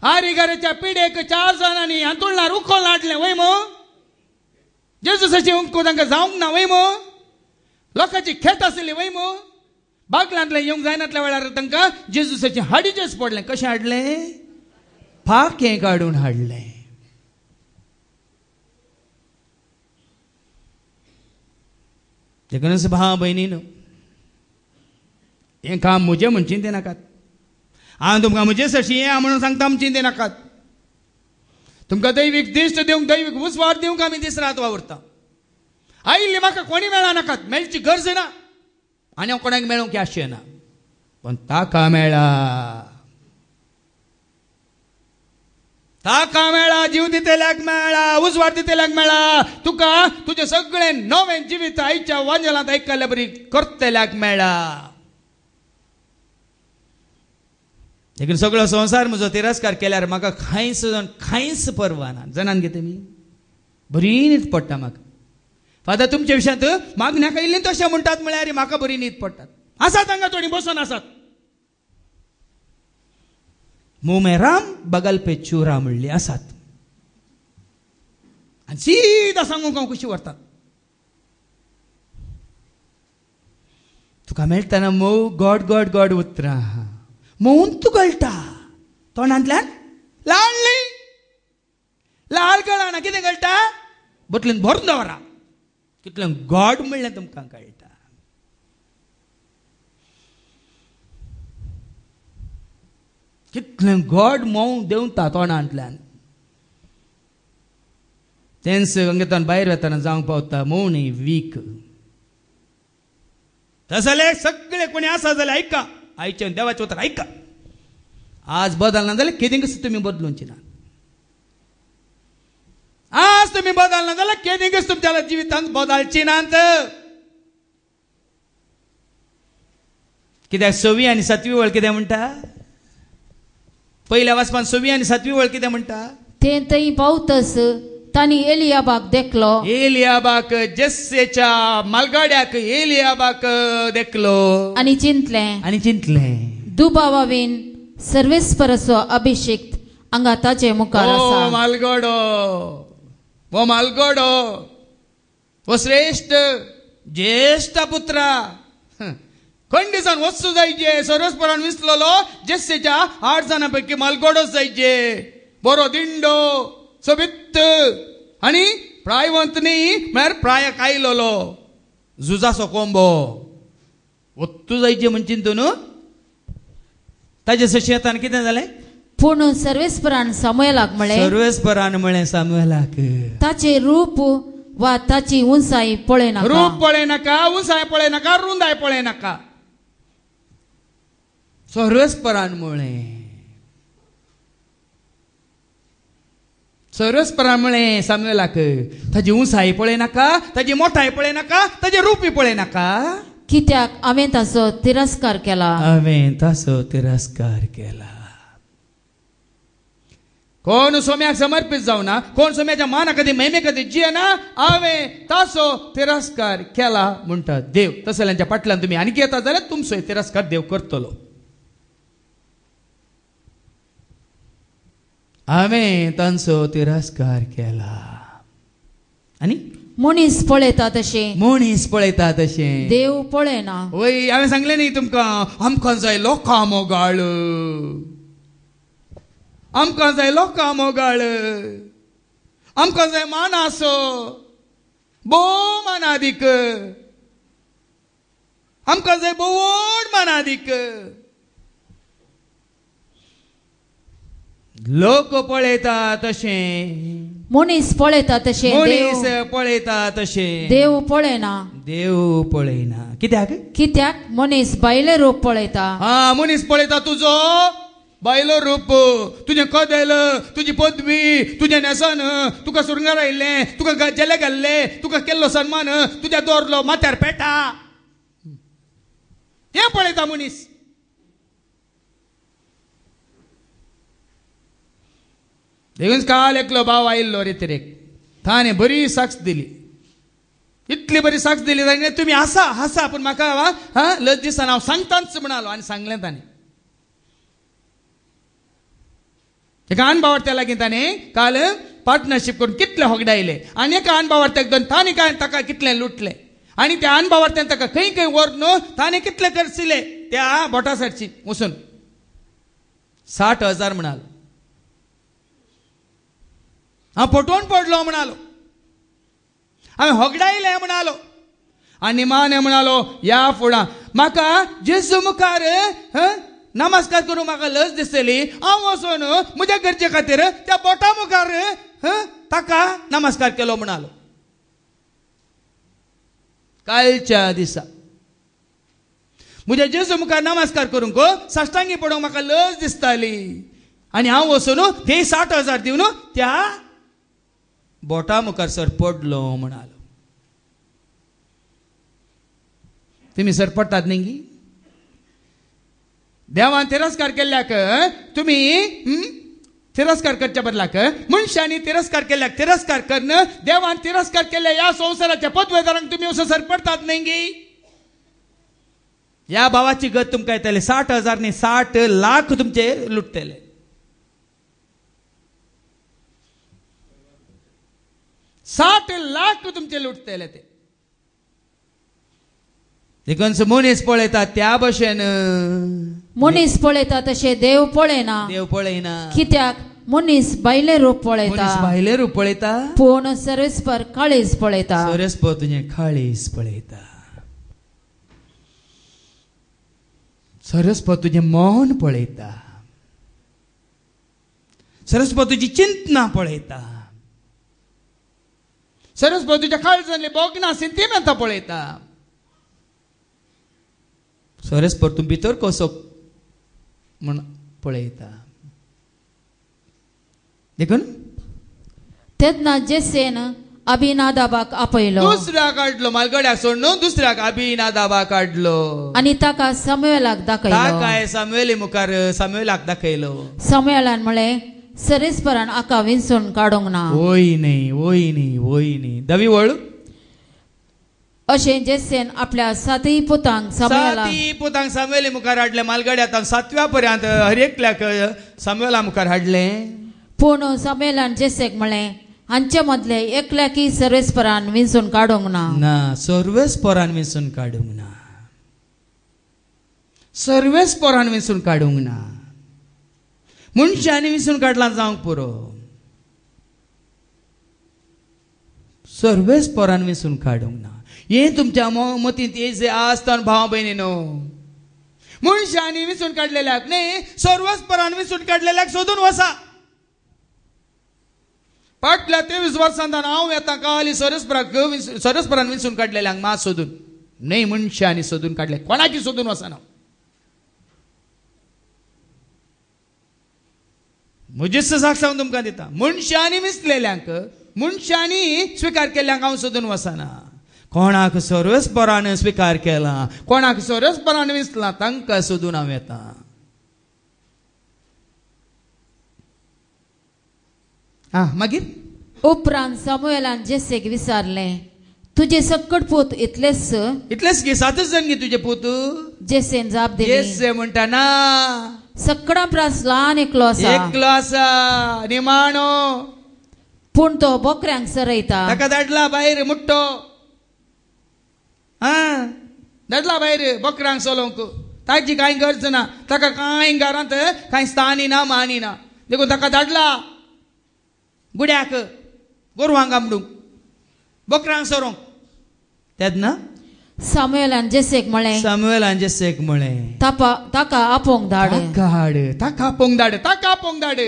आरिगारेच्या पिडेक 4 जाणांनी हांतुळणार उखोल हाडलें वय मो. जेजूसाची उंको तांकां जावंक ना वय मो. लोकांची खेत आसली वय मो. बागलांतले येवंक जायनातल्या वेळार तांकां जेजूसाची हाडिचेंच पडलें. कशें हाडलें? फाकें काडून हाडलें. देखूनच भाव भयणीनो, हें काम म्हजें म्हूण चिंते नाकात. हांव तुमकां म्हजे सशी हें म्हणून सांगता म्हूण चिंते नाकात. तुमकां दैवीक दिश्ट दिवंक दैवीक उजवाड दिवंक आमी दीस रात वावरता. आयिल्ली म्हाका कोणी मेळा नाकात, मेळची गरज ना आनी हांव कोणाक मेळोवंक आशय ना, पण ताका मेळा. ताका मेळा, जीव दितेल्याक मेळा, उजवाड दितेल्याक मेळा. तुका तुजें सगळें नवें जिवीत आयच्या वांजलांत आयकल्ल्या बरी करतेल्याक मेळा. देखीन सगळो संवसार म्हजो तिरस्कार केल्यार म्हाका कांयच परवा ना. जाणान गे तुमी, बरी न्हीद पडटा म्हाका. फादर तुमच्या विशयांत मागण्याक आयिल्लीं तशें म्हणटात म्हळ्यार म्हाका बरी न्हीद पडटात. आसात हांगा थोडीं बसून आसात. मुंह में राम बगल पे चूरा म्हणली आसात. आनी सीदा सांगूंक हांव कशी व्हरतात. तुका मेळटना मोव गॉड गॉड गॉड उतरां मोवून तूं गळटा तोंडांतल्यान लाळली लाल गळना कितें गळटा बोटलीन भरून दवरा. कितलें गॉड म्हणलें तुमकां कळटा. कितलें गॉड मोव देंवता तोंडांतल्यान. तेंच हांगेतान भायर वताना जावंक पावता मोवणी वीक. तसले सगळे कोणी आसा जाल्यार आयका, आयचे देवाचे उतर आयका. आज बदलना जाल्यार केदींच तुमी बदलूंची ना. आज तुमी बदलना जाल्यार केदींच तुमच्या जिवितांत बदलची नात. कित्याक 6वी आनी 7वी वळ कितें म्हणटा. पयल्या वाचपान 6वी आनी 7वी वळ कितें म्हणटा. ते थंय पावतस तांणी एलियाबाक देखलो. एलियाबाक जेस्सेच्या मालगाड्याक एलियाबाक देखलो आनी चिंतलें दुबावावेन सर्वेस्पराचो अभिषेक हांगा ताचे मुखार आसा. वो मालगडो वो श्रेष्ठ ज्येष्ठ पुत्रा खंडिसान वस्तू जायचे. सर्वेस्परान विसलोलो जेस्सेच्या 8 जाणां पैकी मालगडोच जायचे. बरो दिंडो सोबित आनी प्रायवंत न्ही म्हळ्यार प्रायक आयलोलो झुजाचो कोंबो वस्तू जायचे म्हण चिंतून ताजे सशेतान कितें जालें. पूण सर्वेस्परान सामुएलाक म्हळें ताचे रूप वा ताची उंचाई पळय रूप पळय नाका, उंचाय पळय नाका, रुंदाय पळय नाका. सर्वेस्परान म्हळें सामुएलाक ताची उंचाई पळय नाका, ताची मोठाय पळय नाका, ताचे रूपय पळय नाका. कित्याक हांवें ताचो तिरस्कार केला. कोण सोम्याक समर्पित जावना, कोण सोम्याच्या माना कधी महिमे कधी जियेना, हांवें ताचो तिरस्कार केला म्हणटा देव. तसल्यांच्या फाटल्यान तुमी आनीक येता जाल्यार तुमचो तिरस्कार देव करतलो. हांवें तांचो तिरस्कार केला. आनी मनीस पळयता तशें देव पळयना. वय हांवें सांगलें न्ही तुमकां आमकां जायलो कामोगाळ, आमकां जायलो कामोगाळ, आमकां जाय मानासो भोव मानादीक, आमकां जाय बोवड मानादीक. लोक पळयता तशें, मनीस पळयता तशें देव पळयना. कित्याक मनीस भायले रूप पळयता. मनीस पळयता तुजो भायलो रूप, तुजें कदेल, तुजी पदवी, तुजें नेसन, तुका सुरंगार आयिल्लें, तुका जेले घाल्ले, तुका केल्लो सन्मान, तुज्या दोरलो माथ्यार पेटा, हें पळयता मनीस. देखून काल एकलो भाव आयिल्लो रेतेरेक, ताणें बरी साक्ष दिली, इतली बरी साक्ष दिली. ताणें तुमी हासा पूण म्हाका लज दिसना, हांव सांगताच म्हणालो आनी सांगलें ताणें. एका अनभावार्थ्या लागीं ताणें काल पार्टनरशीप करून कितले होगडायले आनी एका अनभावार्थ्याक दोन ताणें काय ताका कितलें लुटलें आनी त्या अनभावार्थ्यान ताका खंय व्हरून ताणें कितले करशिल्ले त्या बोटा सारची वचून 60,000 म्हणालो. हांव फटवून पडलो म्हणालो, हांवें होगडायलें म्हणालो, आणि निमाणे म्हणालो या फुडा म्हाका जेजू मुखार नमस्कार करून म्हाका लज दिसतली हांव वचून म्हज्या घरचे खातीर त्या बोटा मुखार ताका नमस्कार केलो म्हणालो. कालच्या दिसा म्हज्या जेजू मुखार नमस्कार करूंक साश्टांगी पडोवंक म्हाका लज दिसताली आनी हांव वचून ते 60,000 दिवन त्या बोटा मुखार सर पडलो म्हणालो. तुम्ही सर पडटात न्ही? देवान तिरस्कार केल्ल्याक तुम्ही तिरस्कार करच्या बदलाक मनशांनी तिरस्कार केल्ल्याक तिरस्कार करणं देवान तिरस्कार केल्ल्या या संवसाराच्या पदवेदारांक तुम्ही असं सर पडतात न्ही? या भावाची गत तुमकां येतले 60,000 न्ही 60 लाख तुमचे लुटतले. $60 लाख तुमचे लुटतले ते. देखून मनीस पळयता त्या भशेन मनीस पळयता तशें देव पळयना. देव पळयना. कित्याक मनीस भायले रूप पळयता. भायले रूप पळयता पूण सर्वेस्पर काळीज पळयता. सर्वेस्पर तुझे काळीज पळयता. सर्वेस्पर तुझे मौन पळयता. सर्वेस्पर तुझी चिंतना पळयता. सर्वेस्पर तुझ्या काळजांतली बोगना सेंटिमेंटां पळयता. सर्वेस्पर तूं भितर कसो म्हण पळयता. देखून तेन्ना जेसेन अभिनादाबाक आपयलो. दुसऱ्याक हाडलो मालगड्याक सोडून दुसऱ्याक अभिनादाबाक हाडलो आनी ताका सामुएलाक दाखयलो. काय सामुएली मुखार सामुएलाक दाखयलो. सामुएलान म्हळें सर्वेस्परान आका विंचून काडूंक ना. ओय न्ही दवी वळ अशें जेसेन आपल्या 7 पुतांक सामुएली मुखार हाडले. मालगड्याक 7व्या पर्यंत हर एकल्याक सामुएला मुखार हाडले. पूण सामुएलान जेसेक म्हळें हांचे मदले एकल्याकी सर्वेस्परान विंचून काडूंक ना. सर्वेस्परान विंचून काडूंक ना. सर्वेस्परान विंचून काडूंक ना. मनशांनी विंचून काडला जावंक पुरो. सर्वेस्परान विंचून काडूंक ना. हे तुमच्या मतींत जे आसतना भाव भयणीनो मनशांनी विंचून काडलेल्याक न्ही सर्वेस्परान विंचून काडलेल्याक सोदून वसा. फाटल्या 23 वर्सांत हांव येता काली सर्वेस्परान विंचून काडलेल्यांक मात सोदून न्ही मनशांनी सोदून काडले. कोणाची सोदून वचना. म्हजे साक्षांत तुमकां दिता. मनशांनी विंचलेल्यांक मनशांनी स्विकार केल्ल्यांक हांव सोदून वचना. कोणाक सर्वेस्परान स्विकार केला कोणाक सर्वेस्परान विंचला तांकां सोदून हांव येता. मागीर उपरांत सामुएलान जेसेक विचारलें तुझे सकट पूत इतलेच गे 7 जण गे तुझे पूत. जेसेन जाप दिली. जेसे म्हणटा ना सकडां प्रास ल्हान एकलो आसा निमाणो. पूण तो बोकऱ्यांक सरयता. ताका धाडला भायर मुट्टो. धाडला भायर बोकऱ्यांक चलोवंक. ताची कांय गरज ना. ताका कांय घरांत कांय स्थानी ना मानी ना. देखून ताका धाडला गुड्याक गोरवांक आमडूंक बोकऱ्यांक सोरोंक. तेन्ना सामुएलान जेसेक म्हळें ताका आपोवंक धाड. ताका आपोवंक धाड.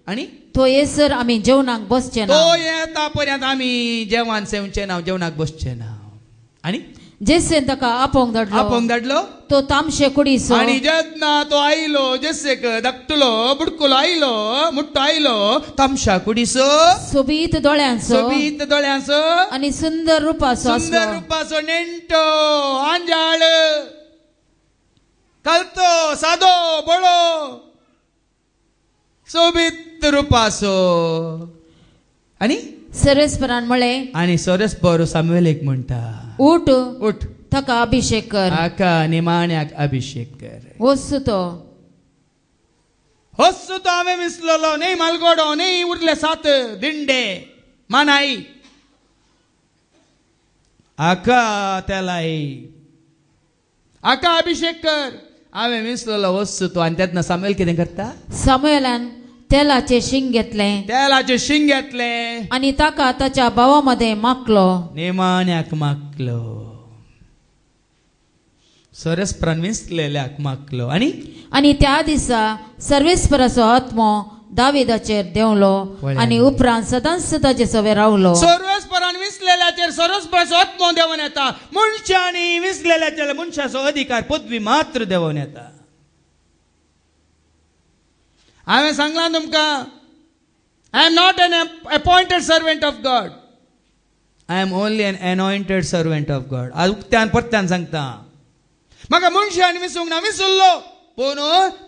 आनी तो येसर आमी जेवणाक बसचे ना. तो येता पर्यंत आमी जेवण सेवचे ना जेवणाक बसचे ना. आनी जेसेन ताका आपोवंक धाडलो. तो तामशे कुडीचो. आनी जेन्ना तो आयलो जेसेक धाकटुलो बुडकुलो आयलो मुट्टो आयलो तामशा कुडीचो सोबीत दोळ्यांचो आनी सुंदर रुपाचो नेंटो आंजाळ कलतो सादो बळो सोबीत रुपाचो. आनी सर्वेस्परान म्हळें आनी सर्वेस्पर सामुएलेक म्हणटा उठ ताका अभिषेक कर. आका निमाण्याक अभिषेक कर. वचू तो हांवें विसरलो न्ही मालगोडो न्ही उरले 7 दिंडे मानाई आका तेलाई आका अभिषेक कर. हांवें विसरलो वचू तो. आनी तेन्ना सामुएल कितें करता. सामुएलान तेलाचे शिंग घेतले आनी ताका ताच्या भावा मदें मागलो. निमाण्याक मागलो. सरस्परान विसलेल्याक मागलो. आणि त्या दिसा सर्वेस्पराचो आत्मो दाविदाचेर देवलो आणि उपरांत सदांच ताचे सवे रावलो. सर्वेस्परान विसलेल्याचेर सरस्पराचो आत्मो देवून येता. मनशांनी विसलेल्याचेर मनशाचो अधिकार पदवी मात्र देवून येता. हांवें सांगलां तुमकां, I am not an appointed servant of God, I am only an anointed servant of God. आज उक्त्यान परत्यान सांगता, म्हाका मनशांनी विसूंक ना, विसरलो पूण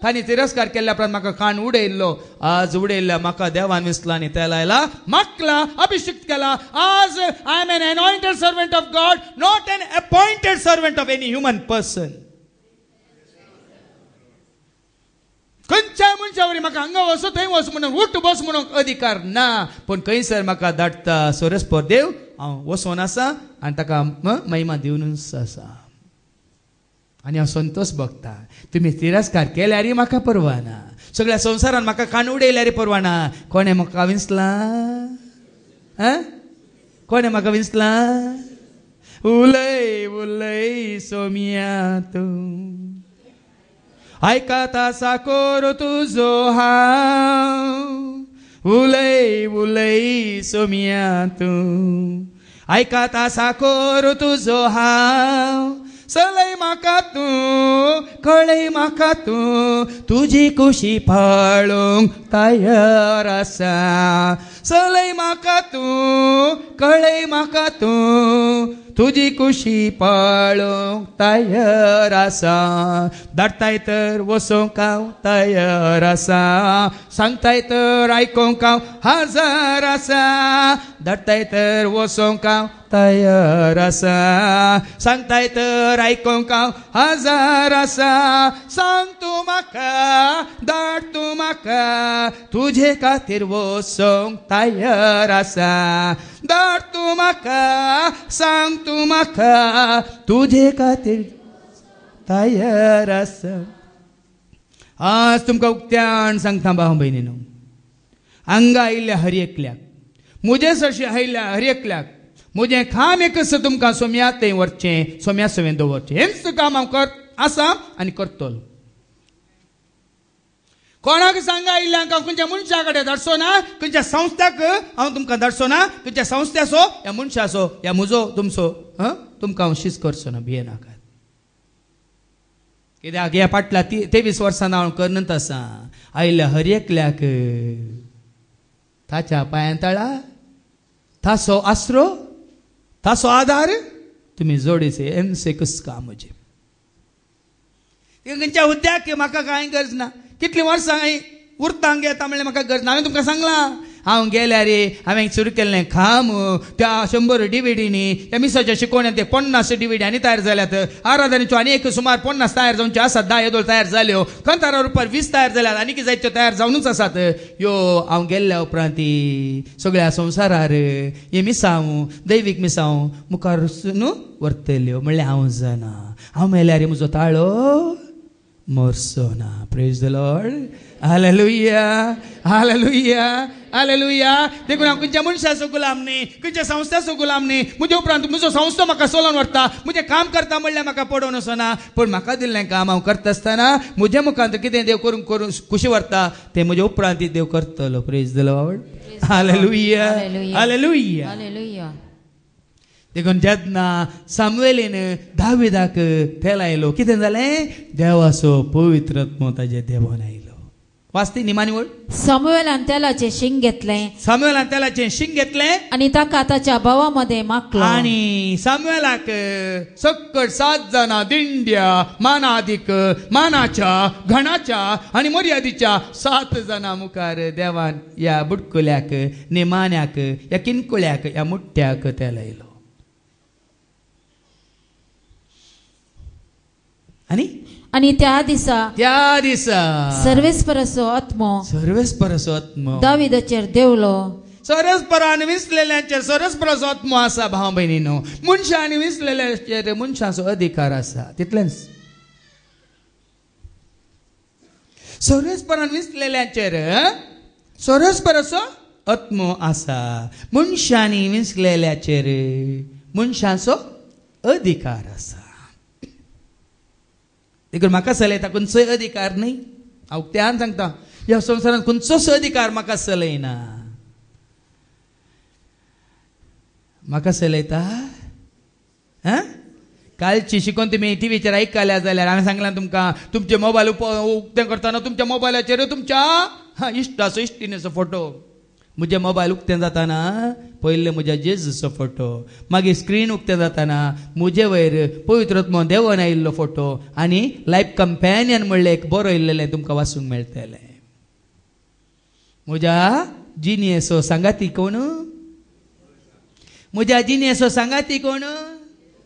तांणी तिरस्कार केल्ल्या उपरांत म्हाका कान उडयल्लो. आज उडयल्ल्या म्हाका देवान विसला आनी त्या लायला मागला, अभिषेक केला. आज I am an anointed servant of God, not an appointed servant of any human person. खंयच्याय मनशा वरी म्हाका हांगा वचो थंय वच म्हणून, उठ बस म्हणून अधिकार ना. पूण खंयसर म्हाका धाडटा सरस्पर देव, हांव वचोन आसा आनी ताका महिमा दिवनूच आसा. आनी हांव संतोष भोगता. तुमी तिरस्कार केल्यारय म्हाका परवा ना, सगळ्या संवसारान म्हाका कान उडयल्यारय परवा ना. कोणे म्हाका विंसला? कोणे म्हाका विंसला? उलय उलय सोमिया तूं, आयकाता साकोर तुजो हांव. उलय उलय सोमिया तूं, आयकाता साकोर तुजो हांव. चलय म्हाका तूं, कळय म्हाका तूं, तुजी खुशी पाळूंक तयार आसा. चलय म्हाका तूं, कळय म्हाका तूं, तुजी खुशी पाळूंक तयार आसा. धाडटाय तर वचोंक हांव तयार आसा. सांगताय तर आयकोंक हांव हजर आसा. धाडटाय तर वचोंक हांव तयार आसा. सांगताय तर आयकोंक हांव हजर आसा. सांग तूं म्हाका, धाड तूं म्हाका, तुजे खातीर वचोंक तयार आसा. धाड तूं म्हाका, सांग तूं म्हाका, तुजे खातीर तयार आसा. आज तुमकां उक्त्यान सांगता भाव भयणीनो, हांगा आयिल्ल्या हर एकल्याक, म्हजे सशे आयिल्ल्या हर एकल्याक म्हजें काम एकच तुमकां सोम्या थंय व्हरचें, सोम्या सवें दवरचें. हेंच काम हांव आसा आनी करतलो. कोणाक सांगा आयिल्ल्यांक हांव खंयच्या मनशा कडेन धाडचो ना, खंयच्या संस्थाक हांव तुमकां धाडचो ना. खंयच्या संस्थाचो ह्या मनशाचो ह्या म्हजो तुमचो तुमकां हांव शीस करचो ना, भियेनाकात. कित्याक ह्या फाटल्या 23 वर्सां हांव करनत आसा. आयिल्ल्या हर एकल्याक ताच्या पांयां तळा, ताचो आसरो, ताचो आधार तुमी जोडीचे. हेंच एकच काम म्हजें. खंयच्या हुद्द्याक म्हाका कांय गरज ना. कितलीं वर्सां उरतां घेता म्हणल्यार म्हाका गरज ना. हांवें तुमकां सांगलां, हांव गेल्यार हांवें सुरू केल्लें काम त्या 100 डिव्हिडींनी, त्या मिसाच्या शिकोवण्यांत ते 50 डिव्हिडी आनी तयार जाल्यात. आराधनेच्यो आनी एक सुमार 50 तयार जावच्यो आसात. 10 येदोळ तयार जाल्यो. खंतारा रुपार 20 तयार जाल्यात. आनी कितें जायत्यो तयार जावनूच आसात. ह्यो हांव गेल्ल्या उपरांत सगळ्या संवसारार हे मिसांव, दैवीक मिसांव मुखार व्हरतल्यो. म्हणल्यार हांव जाणा, हांव मेल्यार म्हजो ताळो मोरचो ना. Praise the Lord. Hallelujah, hallelujah, hallelujah. देखून हांव खंयच्या मनशाचो गुलाम न्ही, खंयच्या संस्थाचो गुलाम न्ही. म्हजे उपरांत म्हजो संस्था म्हाका चलोवन व्हरता. म्हजें काम करता म्हणल्यार म्हाका पडोवन वचना. पूण म्हाका दिल्लें काम हांव करता आसतना म्हज्या मुखांत कितें देव करून खुशी व्हरता तें म्हज्या उपरांत देव करतलो. Praise the Lord. Hallelujah, hallelujah, hallelujah. देखून जेन्ना सामुएलीन दाविदाक तेलायलो, कितें जालें? देवाचो पवित्र आत्मो ताजे देवान आयलो. वाचती निमाणी वळ. सामुएलान तेलाचें शिंग घेतलें. सामुएलान तेलाचें शिंग घेतलें आनी ताका ताच्या भावा मदें मागलो. आनी सामुएलाक सकट 7 जाणां दिंड्या मानादीक मानाच्या घणाच्या आनी मर्यादेच्या 7 जाणां मुखार देवान ह्या बुडकुल्याक, निमाण्याक, ह्या किनकुळ्याक, ह्या मुठ्ठ्याक तेलायलो. आनी त्या दिसा सर्वेस्पराचो आत्मो दाविदाचेर देवलो. सरस्परान विसलेल्यांचेर सरस्पराचो आत्मो आसा भाव भयणीनो. मनशांनी विसलेल्यांचेर मनशाचो अधिकार आसा. तितलेंच. सरस्परान विसलेल्यांचेर सरस्पराचो आत्मो आसा. मनशांनी विसलेल्यांचेर मनशाचो अधिकार आसा. देखून म्हाका चलयता खंयचोय अधिकार न्ही. हांव त्यान सांगता ह्या संवसारांत खंयचोच अधिकार म्हाका चलयना. म्हाका चलयता कालची शिकून तुमी टीव्हीचेर आयकल्या जाल्यार हांवें सांगलां तुमकां तुमचे मोबायल उक्तें करतना तुमच्या मोबायलाचेर तुमच्या इश्टाचो इश्टिणीचो फोटो. म्हजे मोबायल उक्तें जाताना पयले म्हज्या जेजूचो फोटो, मागीर स्क्रीन उक्तें जाताना म्हजे वयर पवित्रत्म देवन आयिल्लो फोटो आनी लायफ कंपॅनियन म्हणलें एक बरो इल्लेलें तुमकां वाचूंक मेळटलें. म्हज्या जिनियेचो सांगाती कोण? म्हज्या जिनियेचो सांगाती कोण?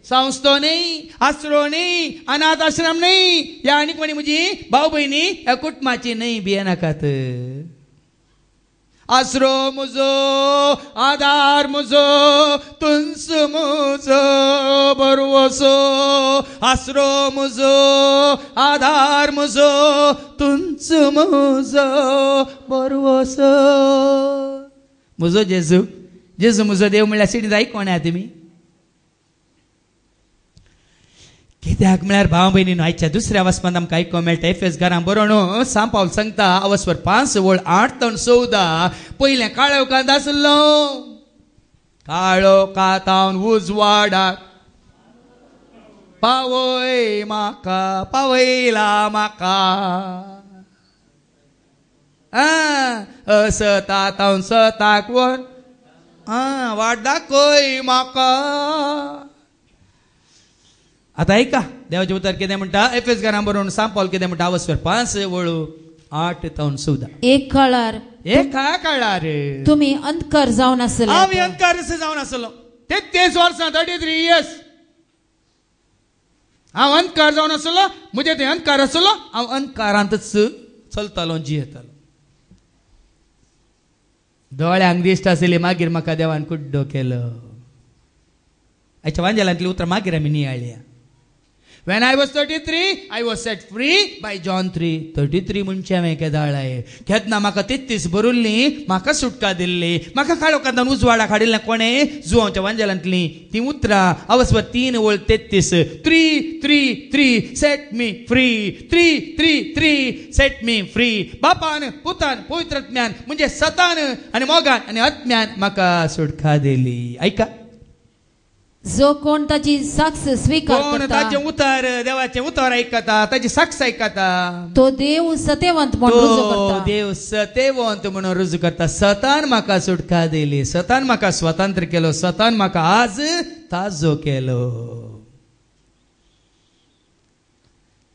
संस्थो न्ही, आसरो न्ही, अनाथ आश्रम न्ही, या आनी कोणी म्हजी भाऊ भयणी ह्या कुटुंबाची न्ही भियेनाकात. आसरो म्हजो, आधार म्हजो, तुंस म्हजो बरवसो. आसरो म्हजो, आधार म्हजो, तुंच म्हजो बरवसो. म्हजो जेजू, जेजू म्हजो देव म्हणल्यार सिडी जाय कोणा तुमी? कित्याक म्हळ्यार भाव भयणीनो आयच्या दुसऱ्या वचपांत आमकां आयकूंक मेळटा एफेस घरां बरोवन सांत पावल सांगता अवस्वर 5:8-9 पयलें काळो कांत आसलो, काळो कातावन उजवाडाक पावय म्हाका, पावयला म्हाका. सतातावन सताक वर वाट दाखय म्हाका. आता ऐका देवाचे उतर कितें म्हणटा एफेस घरां बरोवन सांत पावल कितें म्हणटा अवस्वर 5:8-9. एक काळार एका काळार तुम्ही अंधकार जावन आसले. आमी अंधकार जावन आसलो 33 वर्सां 33 years हांव अंधकार जावन आसलो. म्हजे ते अंधकार आसलो, हांव अंधकारांतच चलतालो जियेतालो. दोळ्यांक दिश्ट आसली, मागीर म्हाका देवान कुड्डो केलो. आयच्या वांजेलांतली उतरां मागीर आमी नियाळ्या. When I was 33, I was set free by John 3:33 म्हणचे हांवें केदाळ्ळाय. केन्ना म्हाका 33 भरुल्ली, म्हाका सुटका दिल्ली, म्हाका काळो कांतान उजवाडाक हाडिल्लें कोणें? जुवांच्या वांजेलांतली ती उतरां अवस्वर 3:33 3 सेट मी फ्री. 3 सेट मी फ्री. बापान, पुतान, पवित्रात्म्यान म्हणजे सतान आनी मोगान आनी आत्म्यान म्हाका सुटका दिली. ऐका, जो कोण ताची साक्ष स्वीकार कोण करता, ताचे उतर देवाचे उतर ऐकता, ताची साक्ष ऐकता, तो देव सत्यवंत म्हणून रुजू तो करता. देव सत्यवंत म्हणून रुजू करता. सतान म्हाका सुटका दिली, सतान म्हाका स्वतंत्र केलो, सतान म्हाका आज ताजो केलो.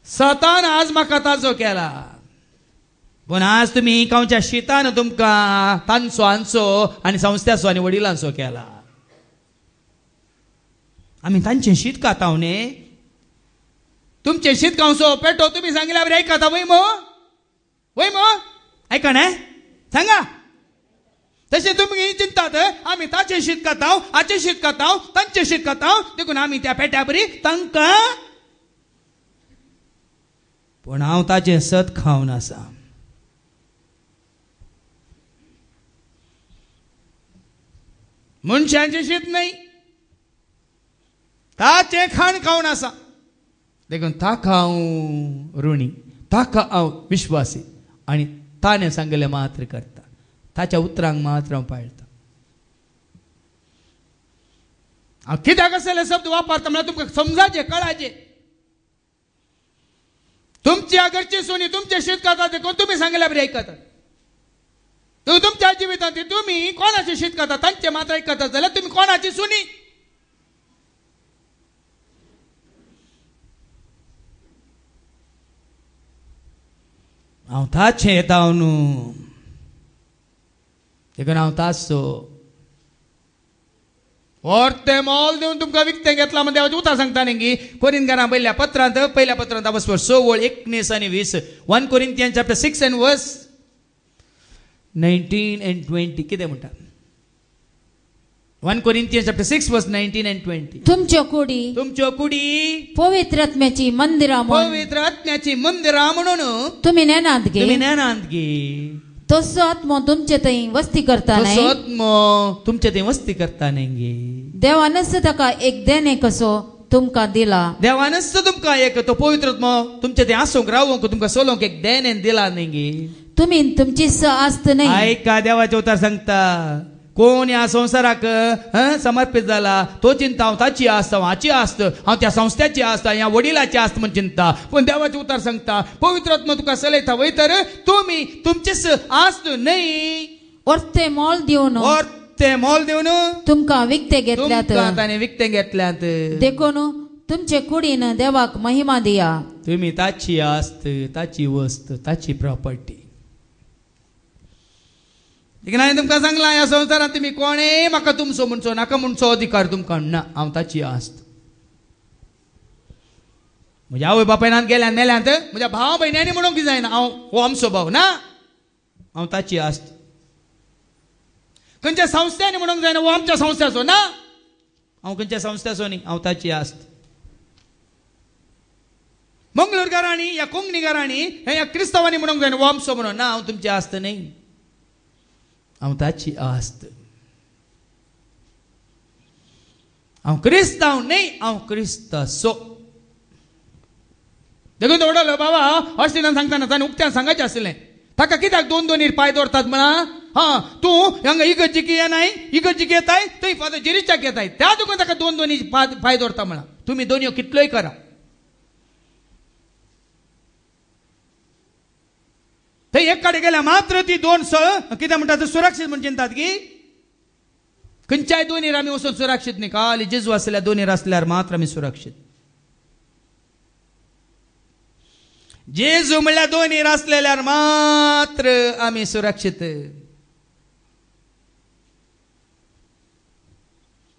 सतान आज म्हाका ताजो केला. पण आज तुम्ही कांवच्या शितान तुमकां तांचो हांचो आनी संस्थाचो आनी वडिलांचो केला. आमी तांचें शीत खाताव न्ही. तुमचें शीत खावचो पेटो तुमी सांगल्या बरें आयकता वय मो, वय मो आयका न्ही सांगा. तशें तुमी चिंतात आमी ताचें शीत खाताव, हाचें शीत खाताव, तांचें शीत खाताव, देखून आमी त्या पेट्या बरी तांकां. पूण हांव ताचें सत खावन आसा. मनशांचें शीत न्ही, ताचे खाण खावन आसा. देखून ताका हांव ऋणी, ताका हांव विश्वासी आनी ताणें सांगलें मात्र करता, ताच्या उतरांक मात्र हांव पाळटा. हांव कित्याक असले शब्द वापरता म्हळ्यार तुमकां समजाचे, कळाचे. तुमच्या घरची सुनी तुमचे शीत खाता देखून तुमी सांगल्या बरी आयकतात. तुमच्या जिवितांत तुमी कोणाचे शीत खाता तांचे मात्र आयकतात जाल्यार तुमी कोणाची सुनी? हांव ताचें येताव न्हू, देखून हांव ताचो व्हरतें मोल दिवन तुमकां विकतें घेतलां म्हणून देवाचें उतर सांगता न्ही. कोरिंथकारां पहिल्या पत्रांत अवस्वर 6:19-20 1 Corinthians chapter 6 and verse 19 and 20 कितें म्हणटा? 1 Corinthians chapter 6 verse 19 and 20. तुमच्यो कुडी पवित्र आत्म्याची मंदिरां म्हणून तुम्ही नेनांत घे. तसो आत्मो तुमचे थंय वस्ती करता न्ही. तुमचे थंय वस्ती करता न्ही. देवानच ताका एक देणे कसो तुमकां दिला. देवानच तुमकां एक तो पवित्रत्म तुमचे ते आसूंक रावूंक तुमकां सोलोंक एक देणेन दिला न्ही गे. तुम्ही तुमची आस्त नाही. ऐका देवाचे उतार सांगता कोण ह्या संवसाराक समर्पित जाला तो चिंता हांव ताची आस्त हाची आस्त हांव त्या संस्थेची आस्त ह्या वडिलाची आस्त म्हण चिंता. पूण देवाचे उतार सांगता पवित्रात्मा तुका चलयता वयतर तुमी तुमचीच आस्त न्ही वर्ते मोल दिवन ते मोल दिवन तुमकां विकते घेतल्यात. तुमकां ताणें विकते घेतल्यात देखून तुमचे कुडीन देवाक महिमा दिया. तुमी ताची आस्त ताची वस्त ताची प्रॉपर्टी. देखीन हांवें तुमकां सांगलां ह्या संवसारांत तुमी कोणेय म्हाका तुमचो म्हणचो नाका म्हणचो अधिकार तुमकां ना. हांव ताची आस्त. म्हज्या आवय बापायनान गेल्यान मेल्यांत म्हज्या भावा भयण्यांनी म्हणूंक जायना हांव हो आमचो भाव ना. हांव ताची आस्त. खंयच्या संस्थांनी म्हणूंक जायना हो आमच्या संस्थाचो ना. हांव खंयच्या संस्थाचो न्ही हांव ताची आस्त. मंगळूरकारांनी ह्या कोंकणीकारांनी हे ह्या क्रिस्तांवांनी म्हणूंक जायना हो आमचो म्हणून ना. हांव तुमची आस्त न्ही हांव ताची आस्त. हांव क्रिस्तांव न्ही हांव क्रिस्ताचो. देखून तो वडलो बाबा हॉस्टेलान सांगतना ताणें उक्त्यान सांगचें आसलें ताका कित्याक दोन दोनीर पांय दवरतात म्हणा. हा तूं हांगा इगर्जीक येनाय इगर्जीक येताय थंय फादर जेरीच्याक येताय त्या दुकान ताका दोन दोनी पांय दवरता म्हणा. तुमी दोनयो कितलोय करा. थंय एक कडेन गेल्या मात्र ती दोन कितें म्हणटा सुरक्षीत म्हण चिंतात की खंयच्याय दोनीर आमी वचून सुरक्षीत न्ही. खाली जेजू आसल्या दोनीर आसल्यार मात्र आमी सुरक्षीत. जेजू म्हणल्यार दोनीर आसलेल्यार मात्र आमी सुरक्षीत.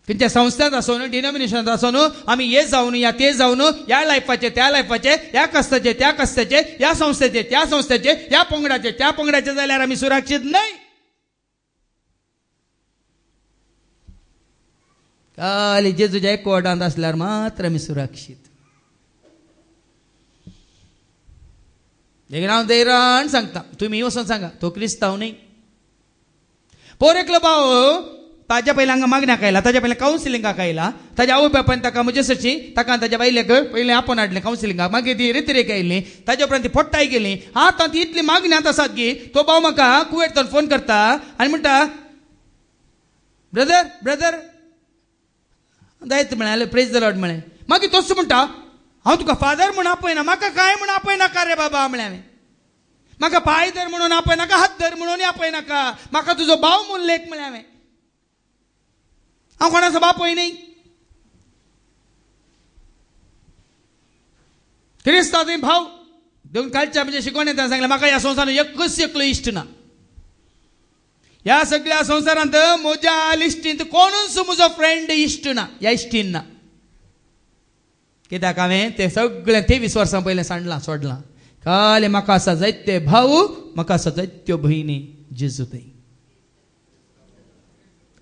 खंयच्या संस्थांत आसून डिनॉमिनेशनांत आसून आमी हे जावन या ते जावन ह्या लायफाचे त्या लायफाचे ह्या कस्ताचे त्या कस्ताचे ह्या संस्थेचे त्या संस्थेचे ह्या पंगडाचे त्या पंगडाचे जाल्यार आमी सुरक्षीत न्हय. खाली जेजूच्या एकवटांत आसल्यार मात्र आमी सुरक्षीत. देखीन हांव धैर्यान सांगता तुमी वचून सांगा तो क्रिस्तांव न्ही. पोर एकलो भाव ताज्या पयलीं हांगा मागण्याक आयला ताज्या पयलीं कावन्सिलिंगाक आयला. ताज्या आवय बापायन ताका म्हजे सरची ताका ताज्या बायलेक पयलीं आपोवन हाडलें कावन्सिलिंगाक. मागीर ती रितिरेक आयली ताज्या उपरांत ती फोट्टाय गेली. आतां ती इतली मागण्यांत आसात की तो भाव म्हाका कुवेतान फोन करता आनी म्हणटा ब्रदर ब्रदर जायत म्हळें प्रेज द लॉर्ड म्हळें. मागीर तसो म्हणटा हांव तुका फादर म्हूण आपयना म्हाका काय म्हूण आपयनाका रे बाबा म्हळें हांवें. म्हाका पांय धर म्हणून आपयनाका हात धर म्हणून आपयनाका म्हाका तुजो भाव म्हूण लेख म्हळें हांवें. हांव कोणाचो बापूय न्ही. क्रिस्तांव तुवें भाव देऊन कालच्या म्हणजे शिकवण्यात सांगलें म्हाका ह्या संवसारांत एकच एकलो इश्ट ना. ह्या सगळ्या संवसारांत म्हज्या लिस्टींत कोणूच म्हजो फ्रेंड इश्ट ना ह्या इश्टीन ना. कित्याक हांवें ते सगळें 23 वर्सां पयलें सोडलां. खाली म्हाका आसा जायते भाव म्हाका आसा जायत्यो भयणी जेजू थंय.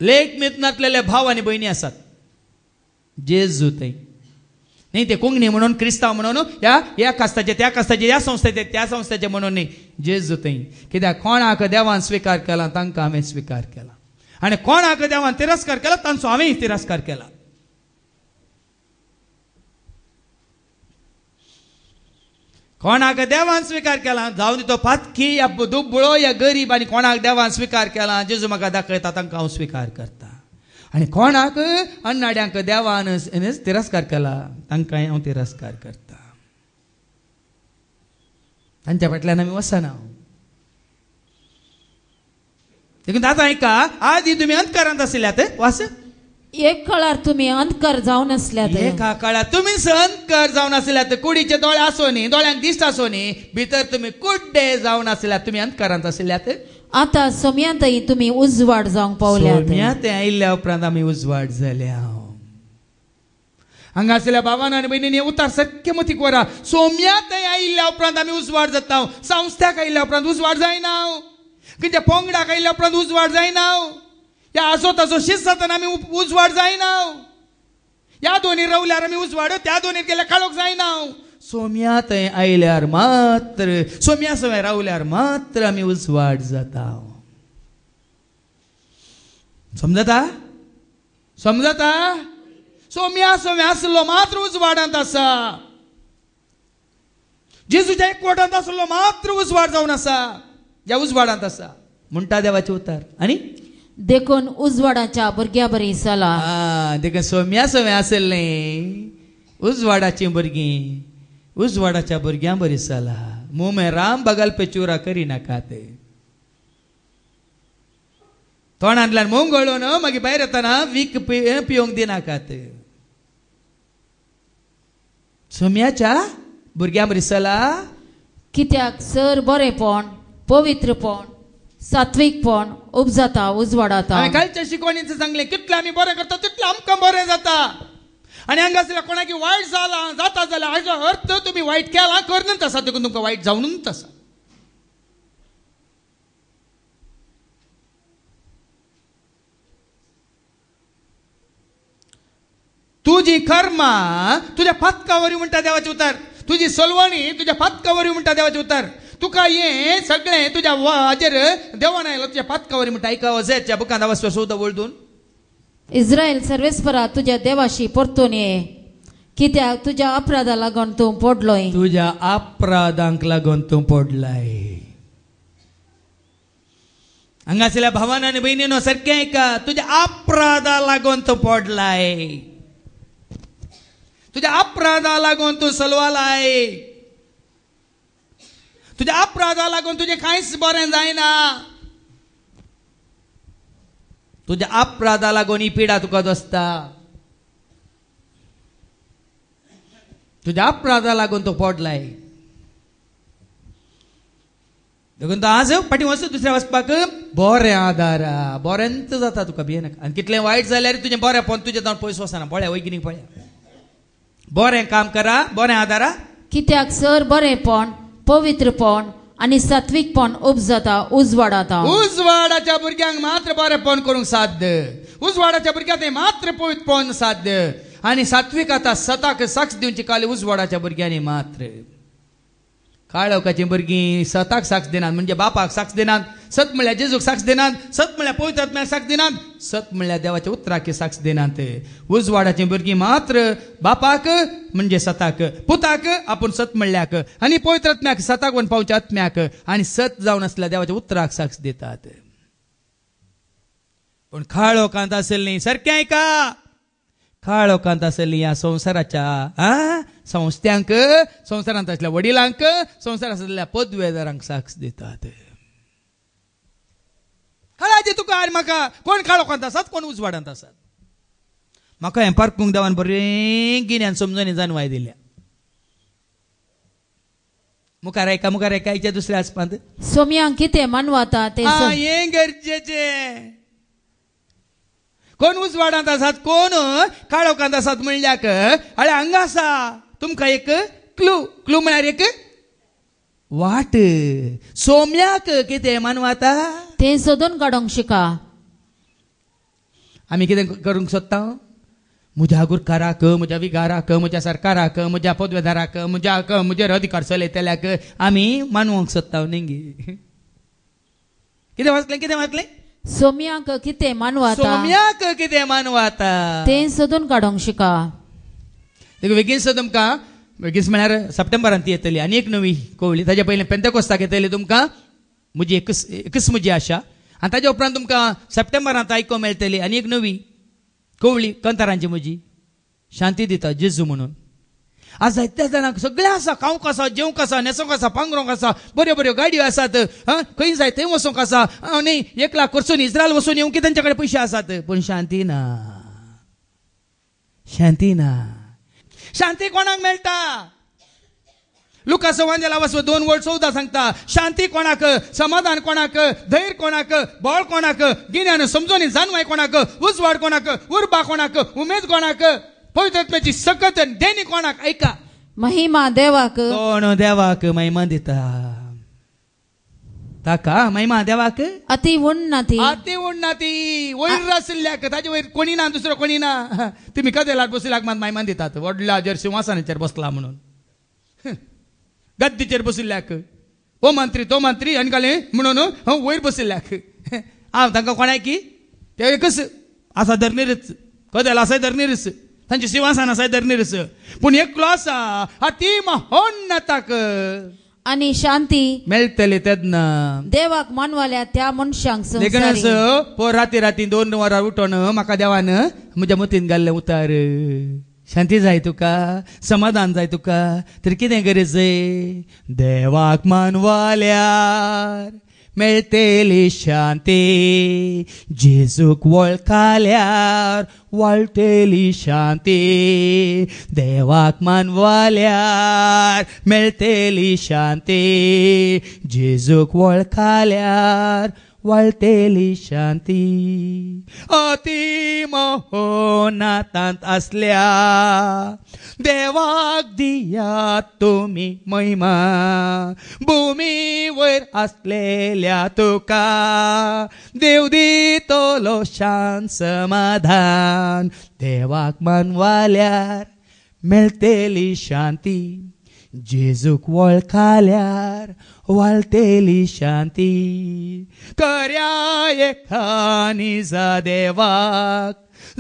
लेख मितनातलेले भाव आनी भयणी आसात जेजू थंय. न्ही ते कोंकणी म्हणून क्रिस्तांव म्हणून ह्या कास्ताचे त्या कास्ताचे ह्या संस्थेचे त्या संस्थेचे म्हणून न्ही जेजू थंय. कित्याक कोणाक देवान स्विकार केला तांकां हांवें स्विकार केला आनी कोणाक देवान तिरस्कार केला तांचो हांवें तिरस्कार केला. कोणाक देवान स्विकार केला जावन तो फातकी या दुबळो या गरीब आनी कोणाक देवान स्विकार केला जेजू म्हाका दाखयता तांकां हांव स्विकार करता. आनी कोणाक अन्नाड्यांक देवान तिरस्कार केला तांकांय हांव तिरस्कार करता. तांच्या फाटल्यान आमी वचना. देखून आतां ऐका आदी तुमी अंतकारांत आशिल्ल्यात वास एक काळार तुम्ही अंधकार जावन आसल्यात. एका काळात तुम्ही अंधकार जावन आसल्यात. कुडीचे दोळे आसोनी दोळ्यांक दिसता आसोनी भितर तुमी कुड्डे जावन आसल्यात. तुमी अंधकारांत आशिल्ल्यात. आता सोम्यांतय तुम्ही उजवाड जावंक पावल्यात. सोम्यांत आयिल्ल्या उपरांत आमी उजवाड जाल्या. हांगा आसलेल्या भावान आनी भयणींनी उतार सख्य मतीक वरा. सोम्यांत आयिल्ल्या उपरांत आमी उजवाड जाता. संस्थाक आयिल्ल्या उपरांत उजवाड जायना. खंयच्या पंगडाक आयिल्ल्या उपरांत उजवाड जायना. या आसोताचो शीस जातना आमी उजवाड जायना. ह्या दोनी रावल्यार आमी उजवाड त्या दोनीर गेल्यार काळोख जायना. सोम्यांत आयल्यार मात्र सोम्या सवय रावल्यार मात्र आमी उजवाड जाता. समजता समजता सोम्या आसलो मात्र उजवाडांत आसा. जेजूच्या एकवटांत आसलो मात्र उजवाड जावन आसा, ज्या उजवाडांत आसा म्हणटा देवाचे उतर. आनी देखून उजवाडाच्या भुरग्या बरी जाला. देखून सोम्या आसले उजवाडाची भुरगीं उजवाडाच्या भुरग्यां बरी जाला. मुंह में राम बगल पे चुरा करी नाकात. तोंडांतल्यान मोंग गळोवन मागीर भायर येताना वीक पिवंक दिनाकात. सोम्याच्या भुरग्यां बरी जाला. कित्याक सर बरेपण, पवित्रपण, सात्विकपण उपजाता उजवाडात. हांवें कालच्या शिकवणीचें सांगलें कितलें आमी बरें करता तितलें आमकां बरें जाता. आनी हांगासरल्या कोणाकी वायट जाता जाल्यार हाचो अर्थ तुमी वायट केलां करनूच आसा, देखून तुमकां वायट जावनूच आसा. तुजी कर्मा तुज्या पातकावरी म्हणटा देवाचे उतर. तुजी सलवणी तुज्या पातकावरी म्हणटा देवाचे उतर. तुका हे सगळें तुज्या हाजेर देवान आयलो तुज्या पातकावरी म्हणटा. ऐका वजेच्या बुकांत वचून सुद्दां वळदून इस्रायल सर्वेस्परा तुज्या देवाशी परतून ये, कित्याक तुज्या अपराधा लागून तूं पडलोय. तुज्या अपराधांक लागून तूं पडलाय. हांगासरल्या भावान आनी भयणीनो सारकें ऐका, तुज्या अपराधा लागून तूं पडलाय. तुज्या अपराधा लागून तूं सलवालाय. तुज्या अपराधा लागून तुजें कांयच बरें जायना. तुज्या अपराधा लागून ही पिडा तुका दोसता. तुज्या अपराधा लागून तो पडलाय. देखून तो आज फाटीं वचून दुसऱ्या वचपाक बरें आदारा, बरेंच जाता तुका भियेनाका. आनी कितलें वायट जाल्यार तुजें बरेंपण तुजें जावन पयस वचना. पळया वैगिनीक पळया, बरें काम करा, बरें आदारा. कित्याक सर बरेपण, पवित्रपण आनी सात्विकपण उपजाता उजवाडात. उजवाडाच्या भुरग्यांक मात्र बरेपण करूंक साध्य. उजवाडाच्या भुरग्यांक मात्र पवित्रपण साध्य. आनी सात्विक आतां सताक साक्ष दिवची काल उजवाडाच्या भुरग्यांनी मात्र. काळोखाची भुरगीं सताक साक्ष दिनात, म्हणजे बापाक साक्ष दिनात. सत म्हळ्यार जेजूक साक्ष दिनात. सत म्हळ्यार पवित्र आत्म्याक साक्ष दिनात. सत म्हळ्यार देवाच्या उतराक साक्ष दिनात. उजवाडाची भुरगीं मात्र बापाक म्हणजे सताक, पुताक आपूण सत म्हणल्याक, आनी पवित्र आत्म्याक सताक वन पावच्या आत्म्याक, आनी सत जावन आसल्या देवाच्या उतराक साक्ष दितात. पूण काळोखांत आसली सारकें ऐका, काळोखांत आसली ह्या संवसाराच्या संस्थ्यांक, संवसारांत आसल्या वडिलांक, संवसारांत आसल्या पदवेदारांक साक्ष दितात. काळाची तुका आनी म्हाका कोण काळोखांत आसात, कोण उजवाडांत आसात. म्हाका हें पारखूंक देवान बरें गिन्यान समजून जाणवाय दिल्या. मुखार एका हेच्या दुसऱ्या आसपांत सोम्यांक कितें मानवता तें हें गरजेचें. कोण उजवाडांत आसात, कोण काळोखांत आसात म्हणल्याक अळे हांगा आसा तुमकां एक क्लू म्हळ्यार एक वाट. सोम्याक कितें मानवता तें सोदून काडूंक शिका. आमी कितें करूंक सोदता, म्हज्या गुरकाराक, म्हज्या विगाराक, म्हज्या सरकाराक, म्हज्या पदवेदाराक, म्हजेर अधिकार चलयतल्याक आमी मानवंक सोदता. न्ही कितें वाचलें सोम्यांक कितें मानवता, सोम्याक कितें मानवता तें सोदून काडूंक शिका. देखून बेगीन तुमकां बेगीन म्हळ्यार सप्टेंबरांत ती येतली आनी एक नवी कोवळी. ताजे पयलीं पेंतेकोस्ताक येतली तुमकां म्हजी एकच म्हजी आशा. आनी ताजे उपरांत तुमकां सप्टेंबरांत आयकूंक मेळटली आनी एक नवी कोवळी कंतारांची म्हजी शांती दिता जेजू म्हणून. आज जायत्या जाणांक सगळें आसा, खावंक आसा, जेवंक आसा, न्हेसोंक आसा, पांगरोंक आसा, बऱ्यो बऱ्यो गाडयो आसात, खंय जाय थंय वचोंक आसा, न्ही 1 लाख खर्चून इस्रायल वचून येवंक तांचे कडेन पयशे आसात, पूण शांती ना. शांती ना. शांती कोणाक मेळटा? लुका 2:14 सांगता, शांती कोणाक, समाधान कोणाक, धैर्य कोणाक, बळ कोणाक, गिन्यान समजून जाणवाय कोणाक, उजवाड कोणाक, उर्बा कोणाक, उमेद कोणाक, पवित्र आत्म्याची सकत देणी कोणाक. ऐका, महिमा देवाक. कोण देवाक महिमा दिता, ताका महिमा देवाक अति उन्नती. अति उन्नती. वयर आसल्याक ताजे वयर कोणी ना, दुसरो कोणी ना. तुम्ही कदेलात बसल्याक मात महिमा दितात. व्हडल्या जर सिंहासनाचेर बसला म्हणून, गद्दीचेर बसल्याक, हो मंत्री तो मंत्री आनी काले म्हणून वयर बसल्याक हांव तांकां कोणाय की ते एकच आसा धरणीरच, कदेल आसाय धरणीरच. तांची सिंहासनां आसाय धरणीर पूण एकलो आसा ती महोन्नताक आणि शांती मेळटली तेन्ना देवाक मानवाल्या त्या मनशांक देखून संवसारी पो राती 2 वरां उठोन म्हाका देवान म्हज्या मतीन घाल्लें उतार शांती जाय तुका समाधान जाय तुका तर कितें गरज देवाक मानवाल्यार मेळटली शांती जेजूक वळखाल्यार वाळटली शांती देवाक मानवाल्यार मेळटली शांती जेजूक वळखाल्यार वाळटली शांती अति महोन्नतांत असल्या देवाक दियात तुमी महिमा भुमी वयर असलेल्या तुका देव दितलो शांत समाधान देवाक मानवाल्यार मेळटली शांती जेजूक वळखाल्यार वाळटली शांती खऱ्या एकानी जा देवाक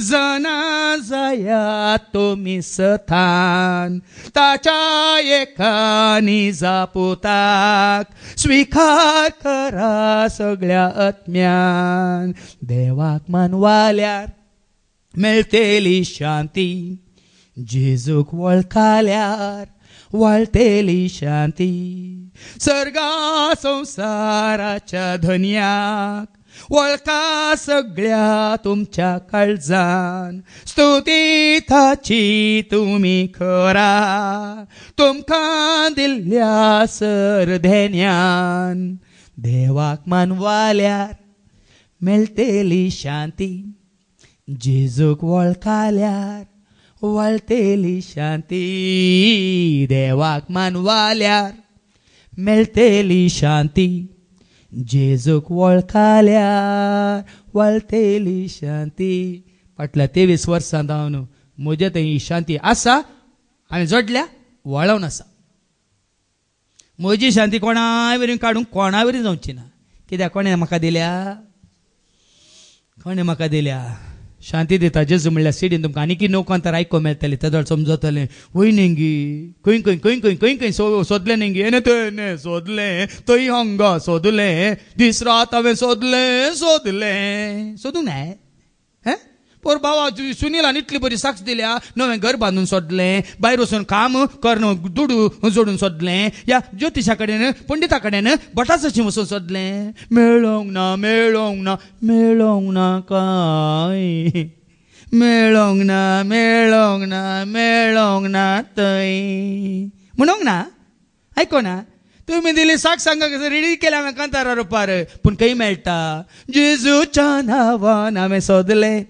जना जाया तुमी सथान ताच्या एकानी जा पुताक स्विकार करा सगळ्या आत्म्यान देवाक मानवाल्यार मेळटली शांती जेजूक वळखाल्यार वाळटली शांती सर्गा संसाराच्या धन्याक वळखा सगळ्या तुमच्या काळजान स्तुती ताची तुमी करा तुमकां दिल्ल्या सरधेन्यान देवाक मानवाल्यार मेळटली शांती जेजूक वळखाल्यार वाळटली शांती देवाक मानवाल्यार मेळटली शांती जेजूक वळखाल्यार वाळटली शांती फाटल्या 23 वर्सां जावन म्हजे थंय ही शांती आसा आनी जोडल्या वळोवन आसा म्हजी शांती कोणा वरी काडूंक कोणा वरी जावची ना कित्याक कोणें म्हाका दिल्या शांती दिता जेजू म्हणल्यार सिडीन तुमकां आनी की नोकांतर आयकूंक मेळटलें तेदोळ समजतलें वय नेंगी खंय सोदलें नेंगी थंय सोदलें थंय हांगा सोदलें दीस रात हांवें सोदूंक नाय पोर बाबा सुनीलान इतली बरी साक्ष दिल्या नवें घर बांदून सोदलें भायर वचून काम कर्ण दुडू जोडून सोदलें या ज्योतिशा कडेन पंडिता कडेन बटासाची वचून सोदलें मेळोंक ना काय मेळोंक ना थंय म्हणूंक ना आयको ना तुमी दिली साक्ष सांगा रेडी केल्या हांवें कांतारा रोपार पूण खंय मेळटा जेजूच्या नांवान हांवें सोदलें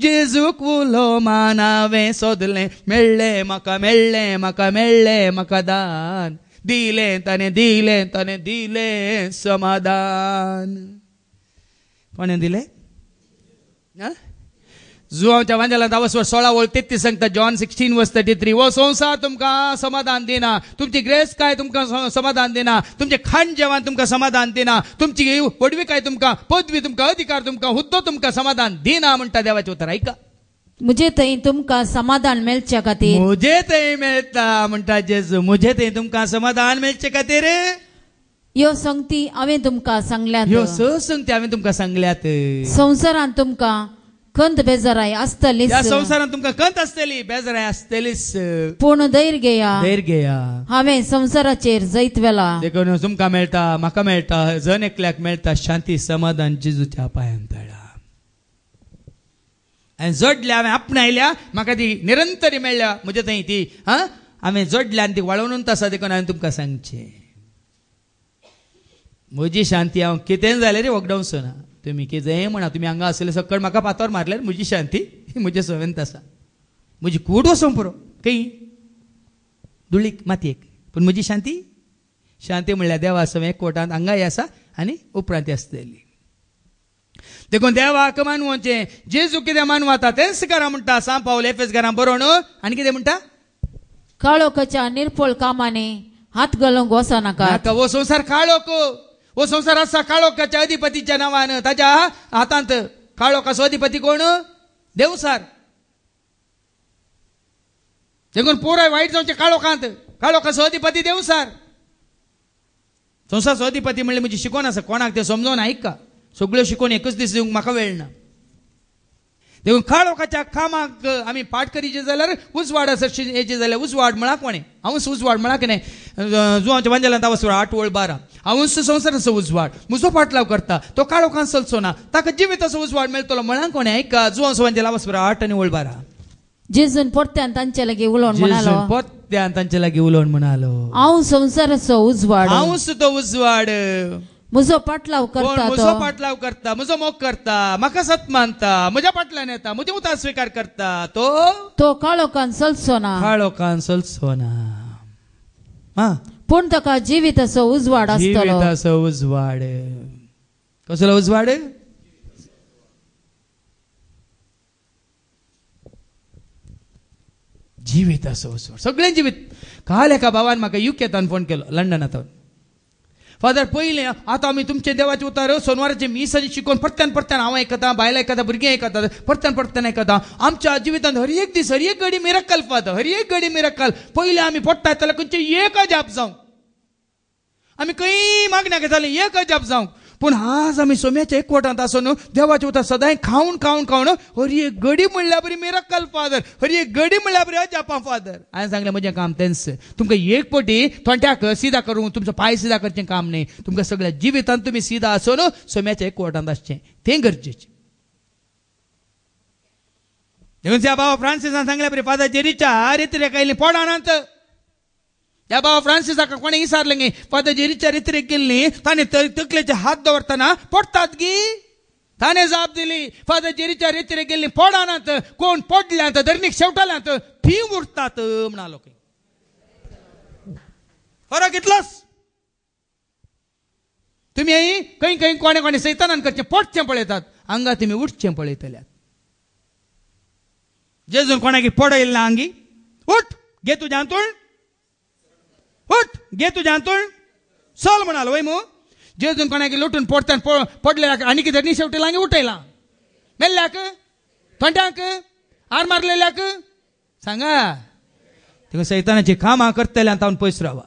जेजूक उलो मान हांवें सोदलें मेळ्ळें म्हाका दान दिलें ताणें दिलें समाधान कोणें दिलें जुवांच्या वांजेलांत 16:33 सांगता जॉन 16:33 वो संवसार तुमकां समाधान दिना तुमची ग्रेस काय तुमकां समाधान दिना तुमचे खाण जेवण तुमकां समाधान दिना तुमची पडवीकाय तुमकां पदवी तुमकां अधिकार तुमकां हुद्दो तुमकां समाधान दिना म्हणटा देवाचें उतर ऐका मुझे थंय तुमकां समाधान मेळच्या खातीर मुझे थंय मेळटा म्हणटा जेजू मुझे थंय तुमकां समाधान मेळचे खातीर ह्यो संगती हांवें तुमकां सांगल्यात ह्यो संगती हांवें तुमकां सांगल्यात संवसारांत तुमकां खंत बेजाराय आसतलीच ह्या संवसारांत तुमकां खंत आसतली बेजाराय आसतलीच पूण धैर्य घेया हांवें संवसाराचेर जैत वेला देखून तुमकां मेळटा म्हाका मेळटा जण एकल्याक मेळटा शांती समाधान जेजूच्या पांयान तळा हांवें जोडल्या हांवें आपणायल्या म्हाका ती निरंतरी मेळ्ळ्या म्हजे थंय ती हांवें जोडल्या आनी ती वळोवनूच आसा देखून हांवें तुमकां सांगचें म्हजी शांती हांव कितें जालें रे वगडावंक ना तुमी कितें म्हणा तुमी हांगा आसले सकयल म्हाका पातोर मारल्यार म्हजी शांती म्हजे सवेंत आसा म्हजी कूड वचोंक पुरो खंय धुळीक मातयेक पूण म्हजी शांती म्हणल्यार देवा सवें कोटांत हांगाय आसा आनी उपरांत आसतली देखून देवाक मानवचें जेजू कितें मानवता तेंच करा म्हणटा सांग पावल एफेस घरां बरोवन आनी कितें म्हणटा काळोखाच्या निर्फळ कामांनी हात घालूंक वचनाका वो संवसार काळोख वो संवसार आसा काळोखाच्या अधिपतीच्या नांवान ताच्या हातांत काळोखाचो अधिपती कोण देवसार देखून पुराय वाईट जावचे काळोखांत सहधिपती देव सर संसार सहधिपती म्हणले म्हणजे शिकवण आसा कोणाक ते समजून ऐका सगळ्यो शिकवण एकच दीस दिवंक म्हाका वेळ ना देखून काळोखाच्या कामाक आमी पाठ करीचे जाल्यार उजवाड येचे जाल्यार उजवाड म्हळा कोणे हांवूच उजवाड म्हळा की नाही जुवांच्या वांजेलांत हांव 8:12 हांवूच संवसाराचो उजवाड म्हजो पाटलाव करता तो काळोखांत चलचो ना ताका जिविताचो उजवाड मेळटलो म्हळा कोणे ऐका जुवांचो वांजेला 8:12 जेजून पोरत्यान तांचे लागीं उलोवन म्हणालो पोरत्यान तांचे लागीं उलोवन म्हणालो हांव संवसाराचो उजवाड हांवूच तो उजवाड म्हजो पाटलाव करता म्हजो पाटलाव करता म्हजो मोग करता म्हाका सत मानता म्हज्या पाटल्यान येता म्हजे उतार स्वीकार करता तो काळोखान चलचो ना काळोखान चलचो ना पूण ताका जिविताचो उजवाड आसतलो जिविताचो उजवाड कसलो उजवाड जिविताचो उजवाड सगळें जिवीत काल एका भावान म्हाका युकेतान फोन केलो लंडनांत फादर पहिले आता आम्ही तुमचे देवाचे उतार सोनवाराचे मिसांनी शिकून परत्यान हांव आयकता बायलां आयकता भुरगीं आयकतात परत्यान आयकता आमच्या जिवितांत हर एक दीस हर एक घडी मिराकल फादर हर एक घडी मिराकल पहिले आमी पडटा जाल्यार खंयचे एक जाप जावंक आमी खंय मागण्या घेताले एक जाप जावंक पूण आज आमी सोम्याच्या एकवटांत आसून देवाचे उतार सदांय खावन हर एक घडी म्हणल्यार बरी मिराकल फादर हर एक घडी म्हणल्यार बरी अजापां फादर हांवें सांगलें म्हजें काम तेंच तुमकां एक पटी थोंट्याक सिदा करूंक तुमचो पांय सिदा करचें काम न्ही तुमकां सगळ्या जिवितांत तुमी सिदा आसून सोम्याच्या एकवटांत आसचें तें गरजेचें देखून त्या बाबा फ्रांसिसान सांगलें बरी फादर जेरीच्या रितीरेक आयलीं पोडाणांत त्या बाबा फ्रांसिसाक कोणे विचारलें गे फादर जेरीच्या रितीरेक गेल्ली ताणें तकलेचे हात दवरतना पडटात गी ताणें जाप दिली फादर जेरीच्या रितीरेक गेल्ली पोडानात कोण पडल्यांत धरणीक शेवटल्यांत थी उरतात म्हणालो फरक इतलोच तुमी खंय कोणे सैतानान करचें पडचें पळयतात हांगा तुमी उठचें पळयतल्यात जेजून कोणाक पडयलें ना आंगी उठ घे तुज्या हातून उठ घे तुज्या हातून चल म्हणालो वय मू जेजून कोणाक लुटून पडतान पडलेल्याक आनी कितें न्ही शेवटी लांगी उठयलां मेल्ल्याक थोंट्यांक आर मारलेल्याक सांगा तेका सैतानाची कामां करतल्यान तावन पयस रावा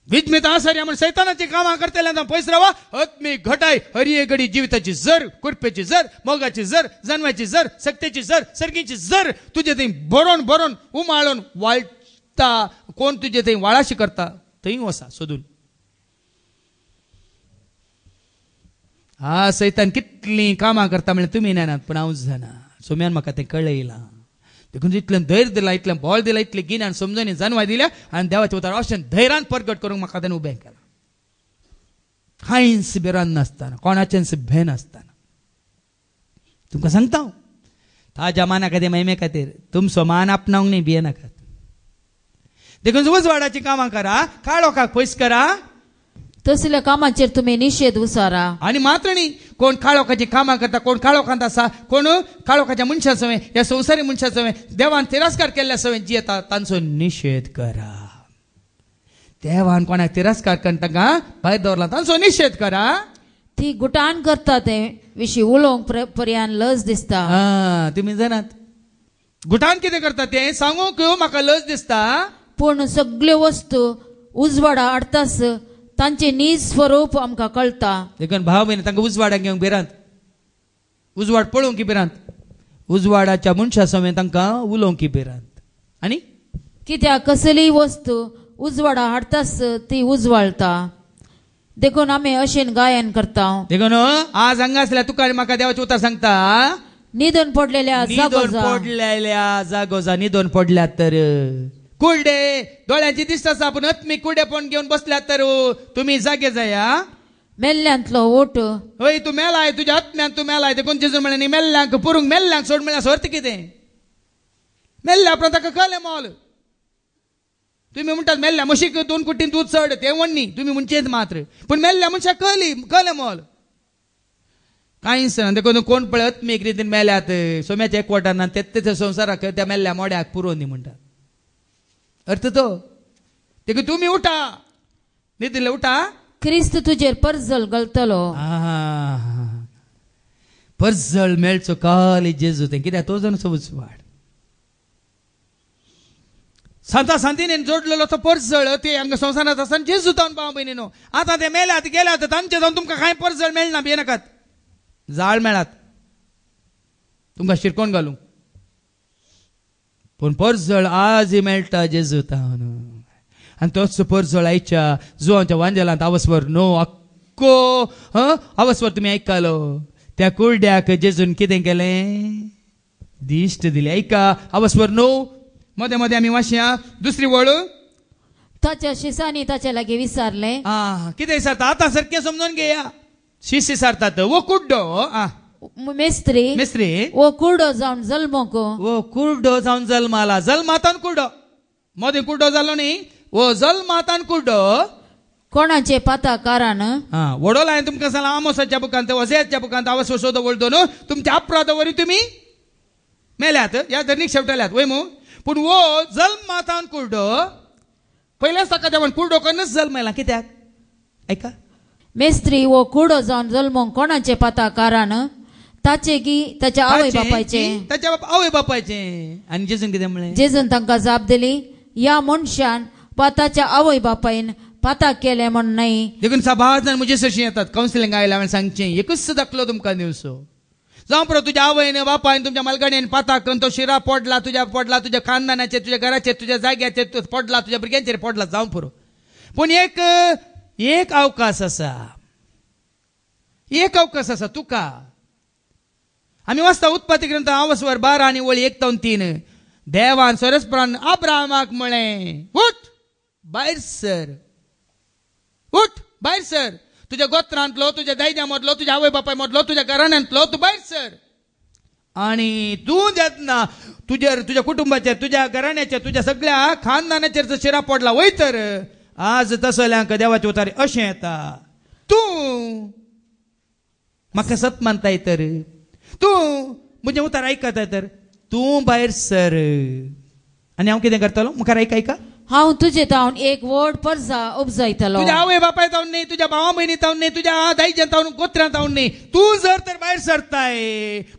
विजमित आसार्या म्हण सैतानाची कामां करतल्यान पयस रावा आत्मीक घटाय हर एक घडी जिविताची जर कुरपेची जर मोगाची जर जन्माची जर सक्तेची जर सर्गीची जर तुजे थंय बरोवन उमाळून वाळटा कोण तुजे थंय वाळाशी करता थंय वसा सोदून हा सैतान कितलीं कामां करता म्हळ्यार तुमी जाणात पूण हांव जाणा सोम्यान म्हाका तें कळयलां देखून इतलें धैर्य दिलां इतलें बळ दिलां इतलें गिन्यान समजून जानवाय दिल्या आनी देवाचे उतार अशें धैर्यान प्रगट करूंक म्हाका तेणें उबें केलां कांयच भिरांत नासतना कोणाचेंच भें नासतना तुमकां सांगता हांव ताज्या माना खातीर महिमे खातीर तुमचो मान आपणावंक न्ही भियेनाकात देखून उजवाडाची कामां करा काळोखाक पयस करा तसल्या कामाचेर तुमी निशेध उसारा आणि मात्र न्ही कोण काळोखाची कामां करता कोण काळोखांत आसा कोण काळोखाच्या मनशा सवय ह्या संवसारी मनशा सवय देवान तिरस्कार केल्ल्या सवय जी येता तांचो निशेध करा देवान कोणाक तिरस्कार करता तांकां भायर दवरला तांचो निशेध करा ती गुटान करता ते विशीं उलोवंक पर्यान लज दिसता तुमी जाणात गुटान कितें करता तें सांगूंक म्हाका लज दिसता पूण सगळ्यो वस्तू उजवाडा हाडटास तांचे नीज स्वरूप आमकां कळटा देखून भाव भयणी तांकां उजवाडाक घेवंक भिरांत उजवाड पळोवंक भिरांत उजवाडाच्या मनशा समेत तांकां उलोवंक भिरांत आनी कित्याक कसलीय वस्तू उजवाडा हाडटास ती उजवाळटा देखून आमी अशें गायन करता देखून आज हांगा आसल्या तुका आनी म्हाका देवाचें उतर सांगता निधन पडलेल्या जागोजा निधन पडल्यात तर कुर्डे दोळ्यांची दिसता आसा पूण आत्मीक कुर्डेपण घेवन बसल्यात तर तुमी जागे जाया मेल्ल्यांतलो ओट हय तूं मेलाय तुज्या आत्म्यान तूं मेलाय देखून जेजून म्हणे न्ही मेल्ल्यांक पुरूंक मेल्ल्यांक सोड म्हळ्यार अर्थ कितें मेल्ल्या उपरांत ताका कळ्ळें मोल तुमी म्हणटात मेल्ल्या म्हशीक 2 कुट्टीन दूद चड तें वण्णी तुमी म्हणचेच मात्र पूण मेल्ल्या मनशाक कळ्ळें मोल कांयच ना देखून कोण पळय आत्मीक रितीन मेल्यात सोम्याच्या एकवटान तेच्या संवसाराक त्या मेल्ल्या मोड्याक पुरोवन दी म्हणटात अर्थ तो देखून तुमी उठा न्हिदिल्ले उठा क्रिस्त तुजेर परजल घालतलो परजळ मेळचो काल जेजू तें कित्याक तो जावन उच वाड सांता सांतीन जोडलेलो तो परजळ ते हांगा संवसारांत आसा जेजू जावन भाव भयणीनो आतां ते मेल्यात गेल्यात तांचे जावन तुमकां कांय परजळ मेळना भियेनाकात जाळ मेळात तुमकां शिरकोन घालूंक पूण परजळ आजय मेळटा जेजू तावन आनी तोच परजळ आयच्या जुवांच्या वांजेलांत आवस्वर नो अक्को आवस्वर तुमी आयकलो त्या कुरड्याक जेजून कितें केलें दिश्ट दिले ऐका आवस्वर नो मध्ये मध्ये आमी वाचया दुसरी वळ ताच्या शिसांनी ताचे लागीं विचारले कितें विचारता आतां सारकें समजून घेया शिस विचारतात वो कुड्डो मेस्त्री वो कुर्डो जावन जल्मोक वो कुर्डो जावन जल्माला जल्मातान कुर्डो मोदी कुर्डो जालो न्ही वो जल्मातान कुर्डो कोणाचे पाता कारण वडोला हांवें तुमकां सांगलां आमोसाच्या बुकांत वजेच्या बुकांत आवस सोदो वळदो न्हू तुमच्या अपराधावरी तुमी मेल्यात ह्या धरणीक शेवटल्यात वय मू पूण वो जल्मातान कुर्डो पयलेच ताका जेवण कुर्डो करूनच जल्मयला कित्याक ऐका मेस्त्री वो कुर्डो जावन जल्मोक कोणाचे पाता कारण ताचे की ताच्या आवय बापायचे ताच्या आवय बापायचे आनी जेजून कितें म्हणलें जेजून तांकां जाप दिली ह्या मनशान पाताच्या आवय बापायन पाता केले म्हण न्हय देखून 6 जाण म्हजे सरशी येतात कावन्सिलिंग आयला हांवें सांगचें एकच दाखलो तुमकां दिवसो जावं पळय तुज्या आवयन बापायन तुमच्या मालगाडयेन पाता करून तो शिरा पडला तुज्या खानदानाचेर तुज्या घराचेर तुज्या जाग्याचेर पडला तुज्या भुरग्यांचेर पडला जावं पुरो पूण एक अवकाश आसा तुका आमी वाचता उत्पत्ती ग्रंथ आवस्वर 12 आनी वळी 1 ते 3 देवान सरस्परान अब्राहमाक म्हळें उठ भायर सर तुझ्या गोत्रांतलो तुझ्या दायजा मदलो तुझ्या आवय बापाय मदलो तुझ्या घराण्यांतलो तूं भायर सर आनी तूं जेन्ना तुज्या कुटुंबाचेर तुज्या घराण्याचेर तुज्या सगळ्या खानदानाचेर जर शिरा पडला वय तर आज तसल्यांक देवाचे उतारे अशें येता तूं म्हाका सत मानताय तर तूं म्हजें उतार आयकताय तर तूं भायर सर आनी हांव कितें करतलो मुखार ऐका हांव तुजे तावन एक व्हड परजा उपजायतलो तुज्या आवय बापाय तावन न्ही तुज्या भावा भयणी तावन न्ही तुज्या दायजान तावन गोत्रां तावन न्ही तूं जर तर भायर सरताय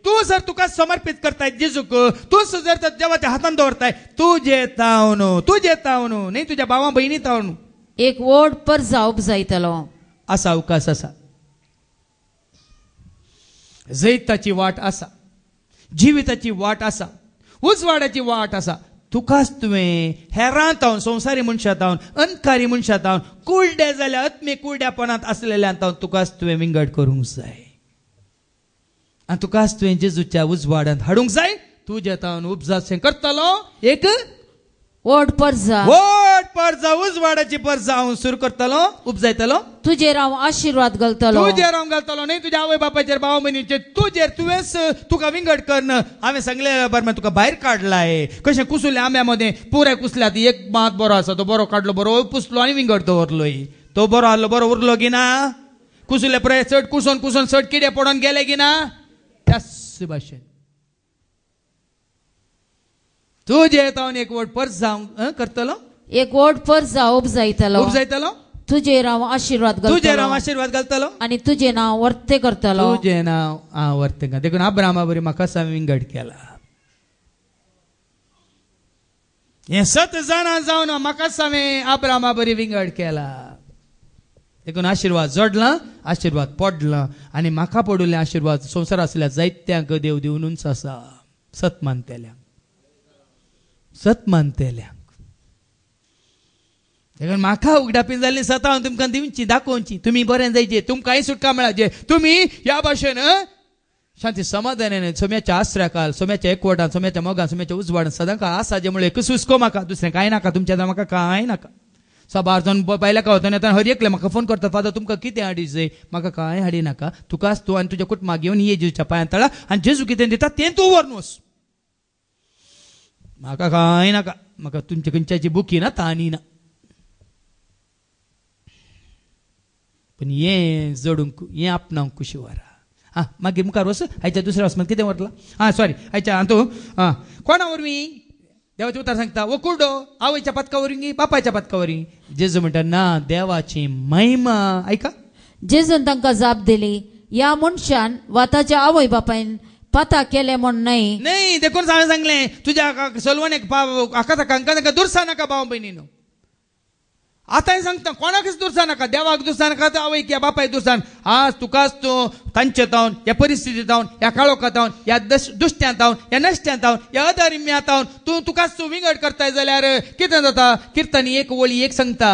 तूं जर तुका समर्पित करताय जेजूक तूं जर तर देवाच्या हातान दवरताय तुजे तावन न्ही तुज्या भावा भयणी तावन एक व्हड परजा उपजायतलो असा अवकाश आसा जैताची वाट आसा जिविताची वाट आसा उजवाडाची वाट आसा तुकाच तुवें हेरां तावन संवसारी मनशां तावन अनकारी मनशां तावन कुळड्या जाल्या आत्मे कुळड्यापणांत आसलेल्यान तावन तुकाच तुवें विंगड करूंक जाय आनी तुकाच तुवें जेजूच्या उजवाडांत हाडूंक जाय तुज्या तावन उपजाचें करतलो एक व्हड परजा उजवाडाची परजा हांव सुरू करतलो उपजायतलो तुजेर हांव आशिर्वाद घालतलो न्ही तुज्या आवय बापायचेर भाव भयणीचेर तुजेर तुवेंच तुका विंगड करन हांवें सांगले बरें तुका भायर काडलाय कशें कुसुले आंब्या मदें पुराय कुसल्यात एक मात बरो आसा तो बरो काडलो बरो पुसलो आनी विंगड दवरलोय तो बरो आहलो बरो उरलो की ना कुसुले पुराय चड कुसोन चड किडे पडोन गेले की ना त्याच भाशेन तुजे तावन एक व्हड परजा करतलो एक व्हड परजा उपजायतलो तुजेर हांव आशिर्वाद घालतलो आनी तुजें नांव वर्ते करतलो तुजें नांव हांव वर्ते करतलो देखून अब्राहमा बरी म्हाका विंगड केला हे 7 जाणां जावन म्हाका हांवें अब्राहमा बरी विंगड केला देखून आशिर्वाद जोडला आशिर्वाद पडला आनी म्हाका पडुले आशिर्वाद संवसार आसल्या जायत्यांक देव दिवनूच आसा सत मानतेल्यांक देखून म्हाका उगडापीन जाल्ली सतां हांव तुमकां दिवची दाखोवची तुमी बरें जायचे तुमकांय सुटका मेळाचे तुमी ह्या भाशेन शांती समाधानान सोम्याच्या आश्र्याकाल सोम्याच्या एकवटान सोम्याच्या मोगान सोम्याच्या उजवाडान सदांच आसा जे म्हळ्यार एकच हुस्को म्हाका दुसरें कांय नाका तुमच्या म्हाका कांय नाका 6 जाण बायल्या वतना येता हर एकले म्हाका फोन करता फादर तुमकां कितें हाडी जाय म्हाका कांय हाडी नाका तुकाच तूं आनी तुज्या कुटुंबाक घेवन ये जेजूच्या पांयां तळा आनी जेजू कितें दिता तें तूं व्हरून वच म्हाका कांय नाका म्हाका तुमच्या खंयच्याची बुकी ना ताणी ना पण हें जोडूंक हें आपणावंक कुशी वरा मागीर मुखार वच आयच्या दुसऱ्या वचपाक कितें व्हरला सॉरी आयच्या तूं कोणा वरवीं देवाचें उतर सांगता वो कुर्डो आवयच्या पदका वरवीं बापायच्या पदका वरवीं जेजू म्हणटा ना देवाची महिमा ऐका जेजून तांकां जाप दिली या मनशान वा ताच्या आवय बापायन पता केले म्हण नाही. नाही देखून हांवें सांगलें तुज्या सलवणेक आका ताका दुरसा नाका भाव भयणीनो. आतांय सांगता कोणाकच दुरसा नाका, देवाक दुरसा नाका, आवय किंवा बापाय दुरसा. आज तुकाच तूं तांचे तावन ह्या परिस्थितींत तावन ह्या काळोखांत तावन ह्या दुश्ट्यांत तावन ह्या नश्ट्यांत तावन ह्या अधर्म्यांत तावन तुकाच तूं विंगड करताय जाल्यार कितें जाता. किर्तनी एक वळी एक सांगता,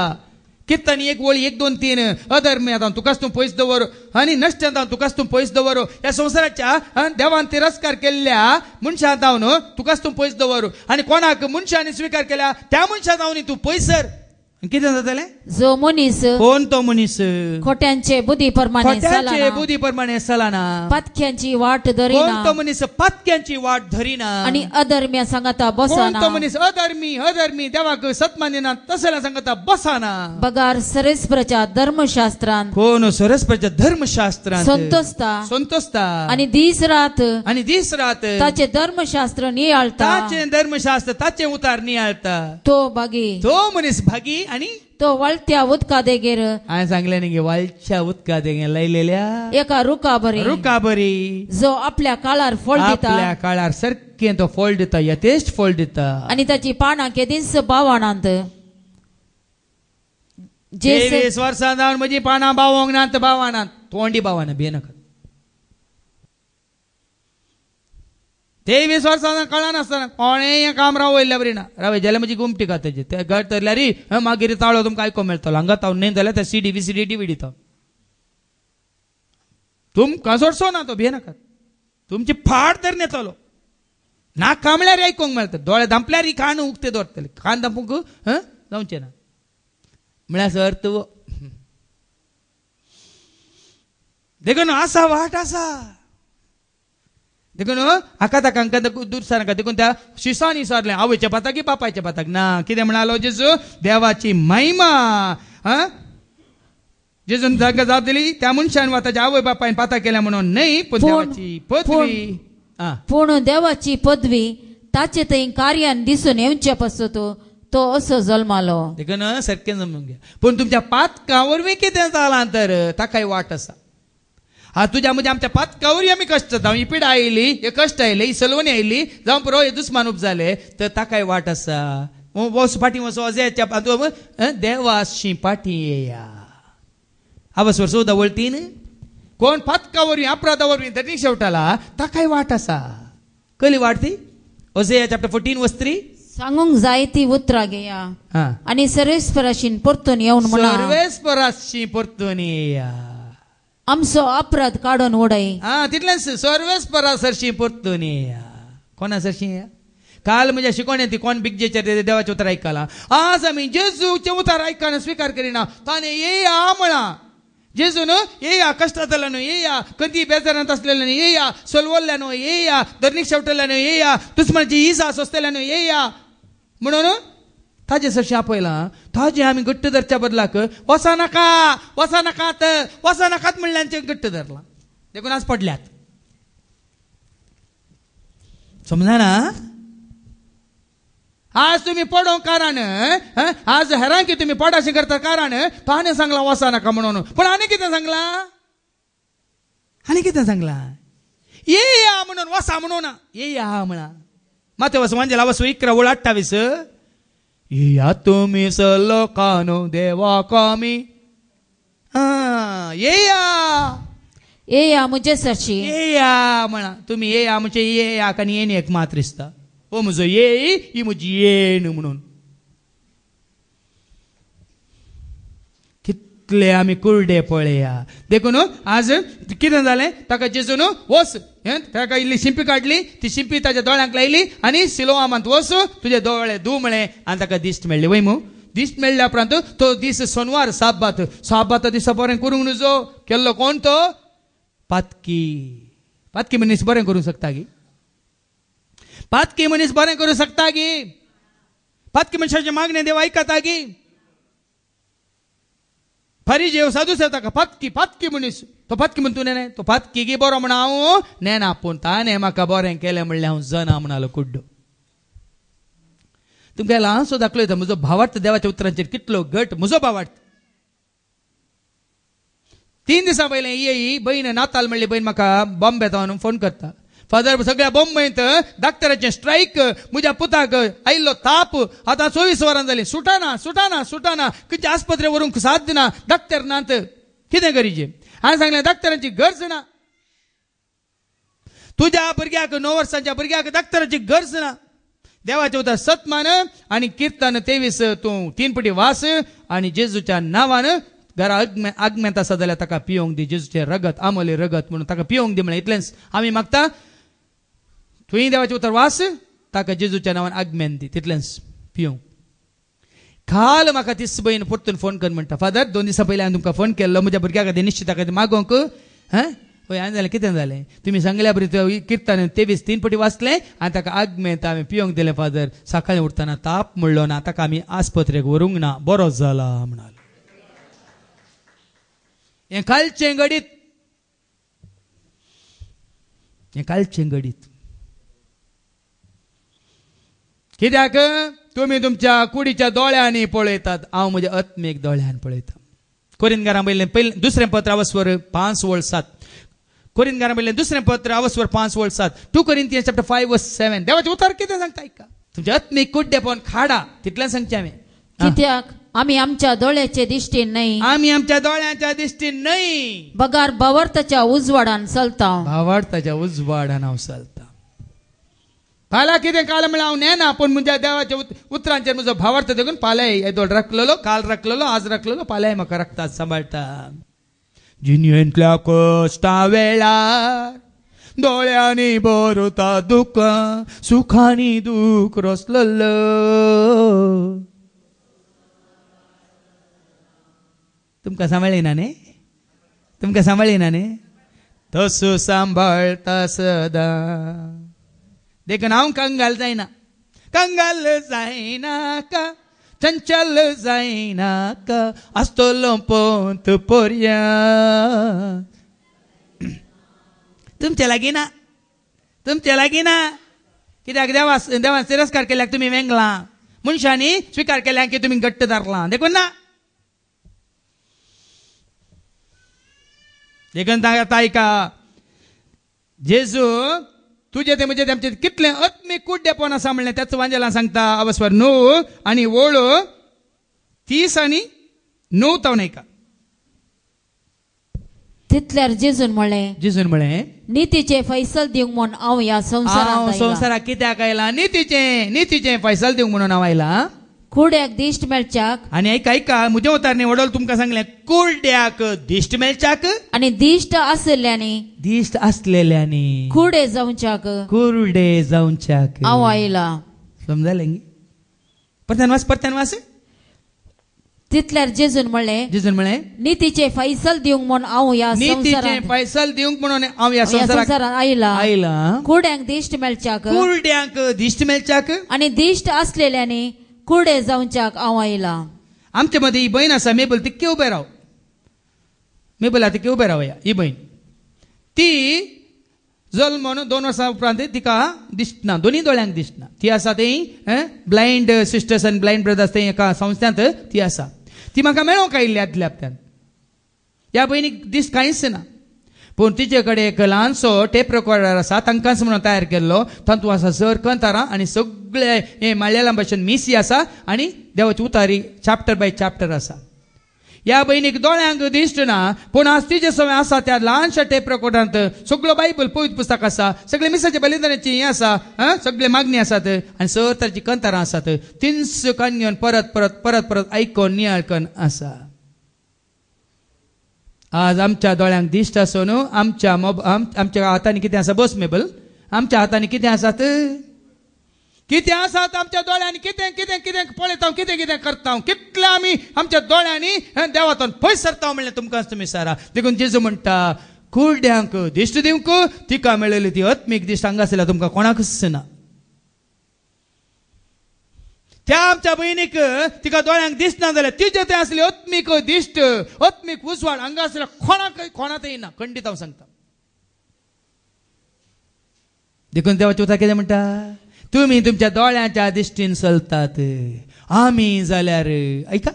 किर्तनी एक वळी 1, 2, 3 अधर्म्यांत तावन तुकाच तूं पयस दवर आनी नश्ट्यांत तावन तुकाच तूं पयस दवर. ह्या संवसाराच्या देवान तिरस्कार केल्ल्या मनशां तावन तुकाच तूं पयस दवर आनी कोणाक मनशांनी स्विकार केल्या त्या मनशां तावन तूं पयसर. कितें जातलें. जो मनीस कोण तो मनीस खोट्यांचे बुद्धी प्रमाणे चलना, पातक्यांची वाट धरिना. कोण तो मनीस पातक्यांची वाट धरिना आणि अधर्म्या सांगता बसना. तो मनीस अधर्मी देवाक सत्मानिना तसल्या सांगता बसना. बगार सरेस्परच्या धर्मशास्त्रांत कोण सरेस्परच्या धर्मशास्त्रांत संतोषता आणि दीस रात ताचे धर्मशास्त्र नियाळता. ताचे धर्मशास्त्र ताचे उतार नियाळता. तो मनीस भागी आणि तो वळत्या उदका देगेर हांवें सांगलें न्ही वळच्या उदका देगेर लायलेल्या एका रुखाबरी जो आपल्या काळार फळ दिता. आपल्या काळार सारकें तो फळ दिता, यथेश्ट फळ दिता. आणि ताची पानां केदीस बावणांत. 23 वर्सां जावन म्हजी पानां बावोंक नात बावणांत. तोंडी बावना भियेनाका. 23 वर्सां कळनासतना कोणें काम रावयल्ल्या बरी ना. रावय जाल्यार म्हजी गुमटी खाताची ते घर तरल्यार मागीर ताळो तुमकां आयको मेळटलो. हांगा तावन न्ही जाल्यार त्या CD VCD DVD तो तुमकां सोडचो ना. तो भियेनाका. तुमची फाट तर नेतलो. नाक कामल्यार आयकोंक मेळटा, दोळे धांपल्यार ही कान उक्ते दवरतले. कान धांपूंक जावचें ना म्हळ्यार अर्थ देखून आसा वाट आसा. देखून हाका ताका दुरसा नाका. देखून त्या शिसांनी विचारलें आवयच्या पाताक की बापायच्या पाताक ना. कितें म्हणालो जेजू देवाची महिमा. जेजून ताका जाप दिली त्या मनशान वा ताच्या आवय बापायन पाता केल्या म्हणून न्हय, पूण देवाची पदवी. पूण देवाची पदवी ताचे थंय कार्यान दिसून येवचे पासत तो असो जल्मालो. देखून सारकें जमूंक घ्या. पूण तुमच्या पातका वरवीं कितें जालां तर ताकाय वाट आसा. तुझ्या म्हणजे आमच्या पातकावरी आम्ही कष्ट जाता. ही पिडा आयली, हे कष्ट आयले, ही सलवणी आयली जावं पुरो हे दुस्मान उप जाले तर ताकाय वाट आसा. वस फाटी वचो अजेच्या देवाशी पाठी येया. आवस वर्स दवळतीन कोण पातकावरी अपराधावरवीं धरणी शेवटाला ताकाय वाट आसा. कली वाट ती ओझेया चॅप्टर 14 वर्स 3 सांगूंक जाय ती उतरां घेया आनी सर्वेस्पराशीन परतून येवन म्हणा. सर्वेस्पराशी परतून येया. आमचो अपराध काडून उडय. तितलेंच सर्वेस्परासरशी परतून येया. कोणा सरशी येया. काल म्हज्या शिकवण्यात ती कोण बिगजेचेर देवाचें उतर आयकलां. आज आमी जेजूचें उतर आयकना स्विकार करिना. ताणें येया म्हणा. जेजून येया कश्टांतल्यान येया, कधी बेजारांत असलेल्यान येया, सलवल्ल्यान येया, धरणीक शेवटल्यान येया, दुस्मानाची इजा सोंसतल्यान येया म्हणून ताजे सरशी आपयलां. ताजे आमी घट्ट धरच्या बदलाक वसा नाकात म्हणल्यान घट्ट धरलां. देखून आज पडल्यात. समजना. आज तुम्ही पडो कारण आज हेरां की तुम्ही पडाशें करता कारण ताणें सांगला वसा नाका म्हणून. पण आनी कितें सांगला येया म्हणून वसा म्हणून येया म्हणा. माते वस म्हणजे वस 11:28 येया तुम्ही लोकांनो देवा कामी. येया मुझे सरशी येया म्हणा. तुम्ही येया म्हणजे येया आनी येणे एक मात्र दिसता. ओ म्हजो येई ही म्हजी येण म्हणून. कितले आमी कुरडे पळया. देखून आज कितें जालें ताका जेजून वस ताका इल्ली शिंपी काडली. ती शिंपी ताच्या दोळ्यांक लायली आनी सिलोआमांत वस तुजे दोळे धू म्हळें आनी ताका दिश्ट मेळ्ळी. वय मू दिश्ट मेळ्ळ्या उपरांत तो दीस सोनवार साबात दिसा बरें करूंक नजो केल्लो कोण तो पातकी मनीस बरें करूंक शकता गी. पातकी मनीस बरें करूंक शकता गी. पातकी मनशाचे मागणे देव आयकता गी. फरीजेव साधू सेवता का पातकी मनीस तो पातकी म्हणून तूं नेने तो पातकी गी बरो म्हण हांव नेना. पूण ताणें म्हाका बरें केलें म्हणलें हांव जना म्हणालो कुड्डो. तुमकां ल्हानसो दाखयता म्हजो भावार्थ देवाच्या उतरांचेर कितलो घट. म्हजो भावार्थ 3 दिसा पयलें ही बहीण नाताल म्हणली बहीण म्हाका बॉम्बे येता फोन करता. फादर सगळ्या बॉम्बेंत डॉक्टराचें स्ट्रायक, म्हज्या पुताक आयिल्लो ताप, आतां 24 वरां जालीं, सुटाना खंयच्या आस्पत्रे व्हरूंक साध्य ना, डॉक्टर नात, कितें करीचें. हांवें सांगलें डॉक्टरांची गरज ना, तुज्या भुरग्याक 9 वर्सांच्या भुरग्याक डॉक्टराची गरज ना. देवाचे उतर सतमान आनी किर्तन 23 तूं 3 पटी वास आनी जेजूच्या नांवान घरा आगमेंत आसा जाल्यार ताका पिवंक दी. जेजूचे रगत, आमोले रगत म्हणून ताका पिवंक दी म्हळें. इतलेंच आमी मागता. तुवें देवाचे उतर वास, ताका जेजूच्या नांवान आगमेंत दी, तितलेंच पिवंक. काल म्हाका ती बहीण परतून फोन कर म्हणटा. फादर 2 दिसा पयलीं हांवें तुमकां फोन केल्लो म्हज्या भुरग्या खातीर निश्चिता खातीर मागोवंक. हय हांवें जालें कितें जालें, तुमी सांगल्या बरी किर्तन 23 3 पटी वाचलें आनी ताका आगमेंत हांवें पिवंक दिलें. फादर सकाळीं उठतना ताप म्हणलो ना, ताका आमी आस्पत्रेक व्हरूंक ना, बरो जाला म्हणालो. हें कालचें घडीत. कित्याक तुमी तुमच्या कुडीच्या दोळ्यांनी पळयतात, हांव म्हज्या आत्मीक दोळ्यान पळयता. कोरिंथकारां पयलें 2 पत्र अवस्वर 5:7. कोरिंथकारां पयलें 2 पत्र अवस्वर 5:7. 2 Corinthians chapter 5:7. देवाचें उतर कितें सांगता आयका. तुमच्या आत्मीक कुड्डेपण खाडा, तितलें सांगचें हांवें. कित्याक आमी आमच्या दोळ्याचे दिश्टीन न्हय, आमी आमच्या दोळ्यांच्या दिश्टीन न्हय, बगार भावार्थाच्या उजवाडान चलता. भावार्थाच्या उजवाडान हांव चलता. फाल्यां कितें काल म्हळ्यार हांव नेना, पूण म्हज्या देवाच्या उतरांचेर म्हजो भावार्थ देखून फाल्यां येदोळ राखलेलो, काल राखलेलो, आज राखलेलो, फाल्यां म्हाका राखतात, सांबाळटा. जिणेंतल्या कश्टा वेळार दोळ्यांनी भरता दुख, सुखांनी दूख रसललो. तुमकां सांबाळिना न्ही, तसो सांबाळता सदां. देखून हांव कंगाल जायना का, चंचल जायना का, आसतलो पंत पर्या. तुमचे लागीं ना, कित्याक देवान तिरस्कार केल्याक तुमी वेंगला, मनशांनी स्विकार केल्याक की तुमी घट्ट धरला. देखून ना, देखून ताका आयका. जेजू तुझे ते म्हणजे आमचे कितले आत्मीक कुड्डेपण आसा म्हणलें त्याच वांजेलां सांगता. अवस्वर 9 आनी ओळ 30 आनी 9 तावन ऐका. तितल्यार जेजून म्हळें नितीचे फैसल दिवंक म्हूण हांव ह्या संवसाराक कित्याक आयला. नितीचे फैसल दिवंक म्हणून हांव आयला. कुड्याक दिश्ट मेळच्याक. आनी ऐका म्हजे उतारणे वडोल तुमकां सांगलें, कुड्याक दिश्ट मेळच्याक आनी दिश्ट आसलेल्यांनी कुडे जावच्याक हांव आयला. समजलें? परत्यान वास. तितल्यार जेजून म्हळें नितीचे फैसल दिवंक म्हूण हांव ह्या संवसाराक आयला. कुड्यांक दिश्ट मेळच्याक आनी दिश्ट आसलेल्यांनी कुडे जावच्याक हांव आयला. आमचे मदीं ही बहीण आसा मेबल, तिक्के उबे राव. ही बहीण ती जल्मून 2 वर्सां उपरांत तिका दिसना, दोनी दोळ्यांक दिसना. ती आसा थंय ब्लायंड सिस्टर्स आनी ब्लायंड ब्रदर्स थंय एका संस्थांत ती आसा. ती म्हाका मेळोंक आयिल्ली आदल्या हप्त्यान. ह्या भयणीक दिस कांयच ना, पूण तिचे कडेन एक ल्हानसो टेप रेकॉर्डर आसा, तांकांच म्हणून तयार केल्लो. तातूंत आसा सर कंतारां आनी सगळे हे मल्याळम भाशेन मिसी आसा आनी देवाची उतारी चॅप्टर बाय चॅप्टर आसा. ह्या भयणीक दोळ्यांक दिश्ट ना, पूण आज तिचे सवय आसा त्या ल्हानशा टेप रेकॉर्डरांत सगळो बायबल पवित्र पुस्तक आसा, सगळे मिसाच्या बलिदानाची हें आसा, सगळे मागणी आसात आनी सर तरेची कंतारां आसात. 300 काणयोन परत आयकोन नियाळकन आसा. आज आमच्या दोळ्यांक दिश्ट आसून आमच्या हातांनी कितें आसा? बस मेबल, आमच्या हातांनी कितें आसात? आमच्या दोळ्यांनी कितें पळयता, कितें करता, कितले आमी आमच्या दोळ्यांनी देवातून पयस सरता म्हणलें तुमकांच तुमी सारा. देखून जेजू म्हणटा कुड्यांक दिश्ट दिवंक तिका मेळयली ती आत्मीक दिश्ट हांगासरल्या तुमकां कोणाकच ना. त्या आमच्या बहिणीक तिका दोळ्यांक दिसना जाल्यार तिचे ते असले आत्मीक दिश्ट, आत्मीक उजवाड हांगासरल्या कोणात येना, खंडीत हांव सांगता. देखून देवाचे उतर कितें म्हणटा? तुम्ही तुमच्या दोळ्यांच्या दिश्टीन चलतात, आमी जाल्यार ऐका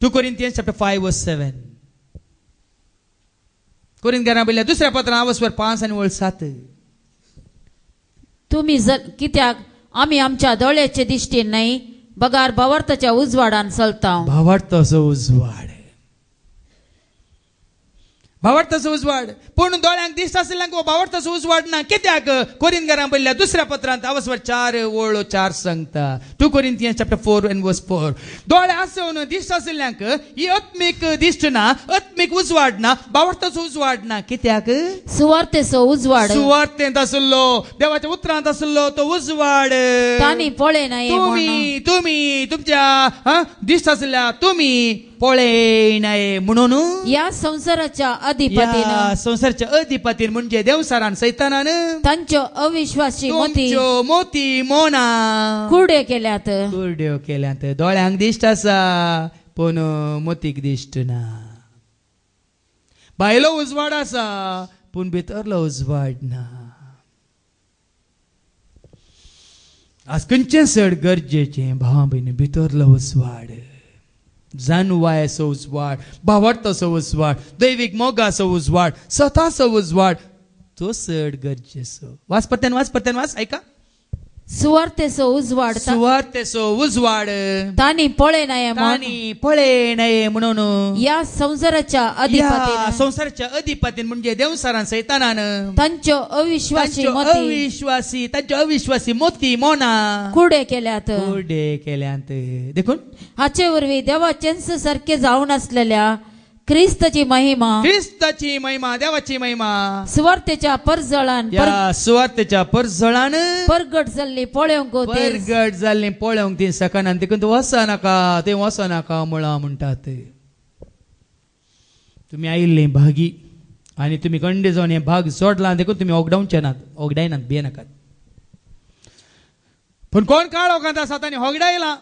2 Corinthians chapter 5 verse 7. कोरिंथीयांना बरयल्ल्या दुसऱ्या पत्रान अवस्वर 5 आनी वळ 7. तुम्ही कित्याक आम्ही आमच्या दोळ्याचे दिश्टी नाही बगार भावार्थाच्या उजवाडान चलता. भावार्थाचो उजवाड, भावार्थाचो उजवाड. पूण दोळ्यांक दिसत आसल्यांक भावार्थाचो उजवाड ना. कित्याक कोरिंथीयांना बरयल्ल्या दुसऱ्या पत्रांत अवस्वर 4 वळ 4 सांगता. 2 Corinthians chapter 4 and verse 4. दोळे आसून दिसत आसल्यांक ही आत्मीक दिश्ट ना, आत्मीक उजवाड ना, भावार्थाचो उजवाड ना. कित्याक सुवार्थेचो उजवाड सुवार्थेंत आसलो, देवाच्या उतरांत आसलो तो उजवाड तांणी पळय नये तुम्ही तुम्ही तुमच्या दिसत आसल्या तुम्ही पळय नये म्हणून या संसाराच्या अधिपतीन संसाराच्या अधिपतीन म्हणजे देवसारान सैतानान तांच्यो अविश्वासी मोती मोना कुरड्यो केल्यात. कुरड्यो केल्यात. दोळ्यांक दिश्ट आसा पूण मोतीक दिश्ट ना. भायलो उजवाड आसा पूण भितरलो उजवाड ना. आज खंयचें चड गरजेचें भावा भयणी भितरलो उजवाड, जाणवायचो उजवाड, भावार्थाचो उजवाड, दैवीक मोगाचो उजवाड, स्वताचो उजवाड तो चड गरजेचो. वाच ऐका. सुवार्थेचो उजवाड सुवार्थेचो उजवाड तांणी पळय नये म्हणून या संसाराच्या अधिपतीन संसाराच्या अधिपतीन म्हणजे देवसारान सैतानान तांच्यो अविश्वासी मोती मोना कुरडे केल्यात. देखून हाचे वरवीं देवाचेंच सारखे जावन आसलेल्या ख्रिस्ताची महिमा देवाची महिमा सुवार्थेच्या परजळान परगट जाल्ली पळोवंक ती सकानान देखून वचनाका मुळा म्हणटात. तुम्ही आयिल्ले भागी आनी तुम्ही कंडे जावन हे भाग जोडला देखून तुम्ही ओगडायनात भियेनाकात. पूण कोण काळ ओगांत आसा तांणी होगडायला.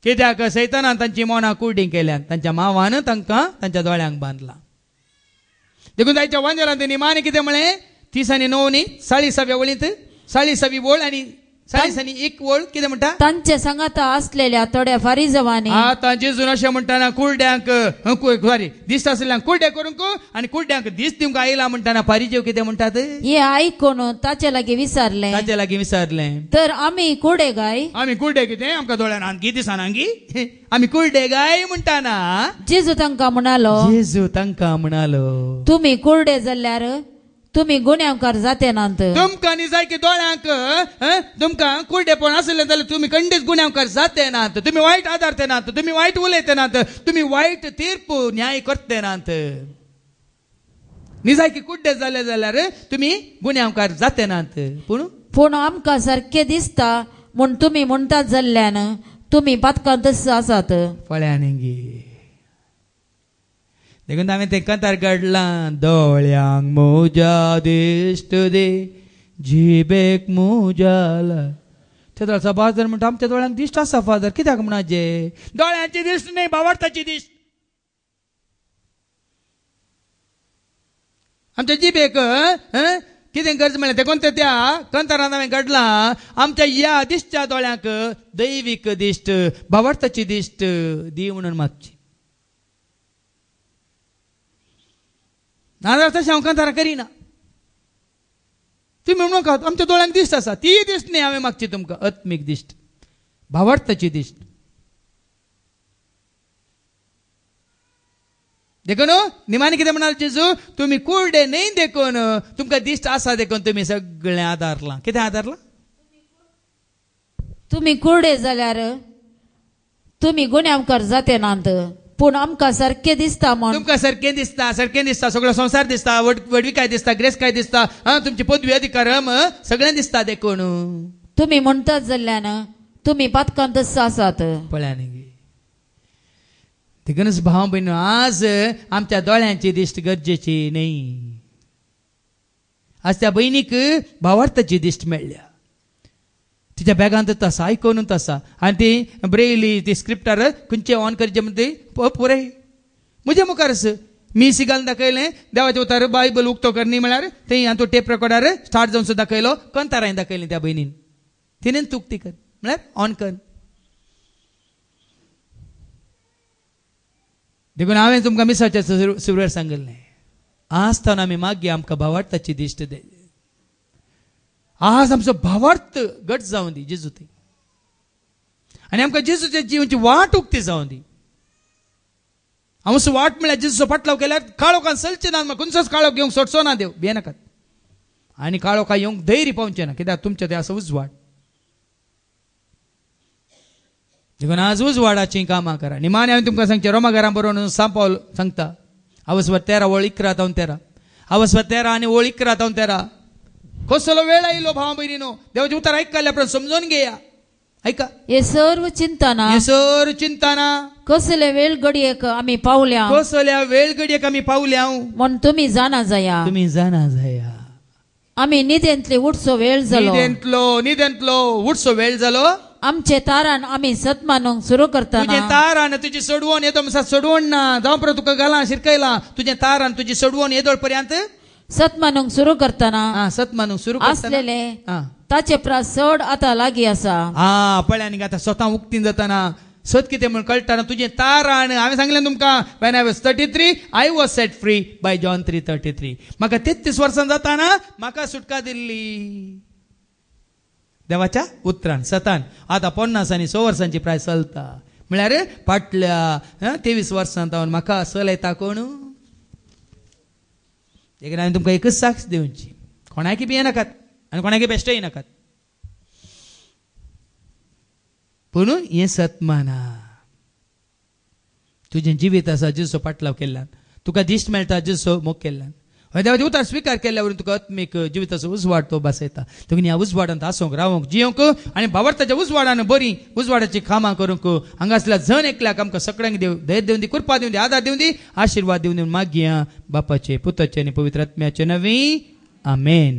कित्याक सैतानान तांची मोना कुर्डीं केल्यात, तांच्या मांवान तांकां तांच्या दोळ्यांक बांदला. देखून तांच्या वंजरांत निमाणे कितें म्हळें 30 आनी 9 न्ही 40व्या वळींत 40वी वळ आनी 40 आनी 1 वळ कितें म्हणटा तांचे सांगाता आसलेल्या थोड्या फारिजवांनी आतां जेजून अशें म्हणटाना कुरड्यांक सॉरी दिसता आसल्यांक कुरडे करूंक आनी कुरड्यांक दीस दिवंक आयला म्हणटाना फारिजेव कितें म्हणटात हे आयकून ताचे लागीं विचारलें तर आमी कुरडे कितें आमकां दोळ्यान आंगी दिसान आंगी आमी कुरडे गाय म्हणटाना जेजू तांकां म्हणालो तुमी कुरडे जाल्यार तुम्ही गुन्यांवकार जाते नात. तुमकां न्ही जाय की दोळ्यांक तुमकां कुरडेपण आसलें जाल्यार तुम्ही खंडीत गुन्यांवकार जाते नात. तुम्ही वायट आदारते नात, तुम्ही वायट उलयते नात, तुम्ही वायट तीर्प न्याय करते नात. न्ही जाय की कुड्डे जाले जाल्यार तुम्ही गुन्यांवकार जाते नात. पूण आमकां सारखे दिसता म्हूण तुम्ही म्हणटात जाल्ल्यान तुम्ही पातकां तस आसात. फळ्यांनी देखून हांवें तें कांतार काडलां दोळ्यांक मोजा दिश्ट दे जिबेक मोजाला. तेदळचा फादर म्हणटा आमच्या दोळ्यांक दिश्ट आसा फादर कित्याक म्हणाजे दोळ्यांची दिश्ट न्ही भावार्थाची दिश्ट. आमच्या जिबेक कितें गरज म्हणलें देखून त्या कंतारान हांवें काडलां आमच्या ह्या दिश्टच्या दोळ्यांक दैवीक दिश्ट भावार्थाची दिश्ट दी म्हणून मागची. नाजाल्यार तशें हांव कंतारां करिना. तुमी म्हणून आमच्या दोळ्यांक दिश्ट आसा ती दिश्ट न्ही हांवें मागची तुमकां आत्मीक दिश्ट भावार्थाची दिश्ट. देखून निमाणे कितें म्हणाल जेजू तुमी कुरडे न्ही देखून तुमकां दिश्ट आसा देखून तुमी सगळें आदारलां. कितें आदारलां? तुमी कुरडे जाल्यार तुमी गुन्यांवकार जाते नात. पूण आमकां सारकें दिसता म्हण तुमकां सारकें दिसता सगळो संसार दिसता वडवी काय दिसता ग्रेस काय दिसता तुमची पदवी अधिकार सगळें दिसता देखून तुमी म्हणटात जाल्ल्यान तुमी पातकां तस आसात. पळयांनी देखूनच भाव भयण आज आमच्या दोळ्यांची दिश्ट गरजेची न्ही. आज त्या भयणीक भावार्थाची दिश्ट मेळ्ळ्या. तिच्या बॅगांत तसा आयकून तसा आनी ती ब्रेली ती स्क्रिप्टार खंयचे ऑन करचे म्हणते पुराय म्हज्या मुखारच मी घालून दाखयलें देवाचे उतार बायबल उक्तो कर न्ही म्हळ्यार थंय हांवें तो टेप रेकॉर्डार स्टार्ट जावन सुद्दां दाखयलो कंतार हांवें दाखयलें त्या भयणीन तिणेन तुक्ती कर म्हळ्यार ऑन कर. देखून हांवें तुमकां मिसाच्या सुरवेर सांगलें आसतना आमी मागया आमकां भावार्थाची दिश्ट दे. आज आमचो भावार्थ घट जावं दी जेजू थंय आनी आमकां जेजूच्या जिवाची वाट उक्ती जावं दी. हांव वाट म्हळ्यार जेजूचो फाटलाव केल्यार काळोखान चलचें ना, म्हाका खंयचोच काळोख घेवंक सोडचो ना देव, भियेनाकात. आनी काळोखा येवंक धैर्य पावचें ना, कित्याक तुमचें तें आसा उजवाड. देखून आज उजवाडाचीं कामां करा. निमाणे हांवें तुमकां सांगचें रोमाकारां बरोवन सांग पावल सांगता आवस्वर 13 वळ 11 आवस्वर 13 आनी वळ 11 कसलो वेळ आयलो भावा भयणीनो, देवाचें उतर आयकल्या उपरांत समजून घेया. ऐका, हे सर्व चिंताना कसले वेळ घडयेक आमी पावल्या, कसल्या वेळ घडयेक आमी पावल्या म्हण तुम्ही जाणा जाया. आमी न्हिदेंतले उठचो वेळ जालो, न्हिदेंतलो उठचो वेळ जालो. आमचे तारान आमी सत मानूंक सुरू करता. तुझे तारान तुजी सोडवण येदो म्हणसा सोडवण ना जावं पर तुका घाला शिरकयला. तुझे तारान तुजी सोडवण येदोळ पर्यंत सत मानूंक सुरू करतना सत मानूंक सुरू आसलेले ताचे प्रास चड आतां लागीं आसा. पळय आनी आतां स्वता उक्तीन जाताना सत कितें म्हण कळटाना तुजें तारान. हांवें सांगलें तुमकां when I was 33 I was set free by John 3:33. म्हाका 33 वर्सां जाताना म्हाका सुटका दिल्ली देवाच्या उतरान सतान. आतां 50 आनी 100 वर्सांची प्राय चलता म्हळ्यार फाटल्या 23 वर्सां तावन म्हाका चलयता कोण. देखून हांवें तुमकां एकच साक्ष दिवची, कोणाकी बी नाकात आनी कोणाकी बेश्टय नाकात, पूण हें सत माना. तुजें जिवीत आसा जेजूचो पाटलाव केल्ल्यान, तुका दिश्ट मेळटा जेजूचो मोग केल्ल्यान, देवाचे उतार स्विकार केल्या वरून तुका आत्मीक जिविताचो उजवाड तो बसयता. देखून ह्या उजवाडांत आसूंक रावूंक जियोंक आनी भावार्थाच्या उजवाडान बरी उजवाडाची कामां करूंक हांगासल्या जण एकल्याक आमकां सगळ्यांक देव धैर्य दिवन दी, कृपा दिवन दी, आदार दिवन दी, आशिर्वाद दिवन दिवन मागया बापाचे पुताचे आनी पवित्र आत्म्याचे नवी आमेन.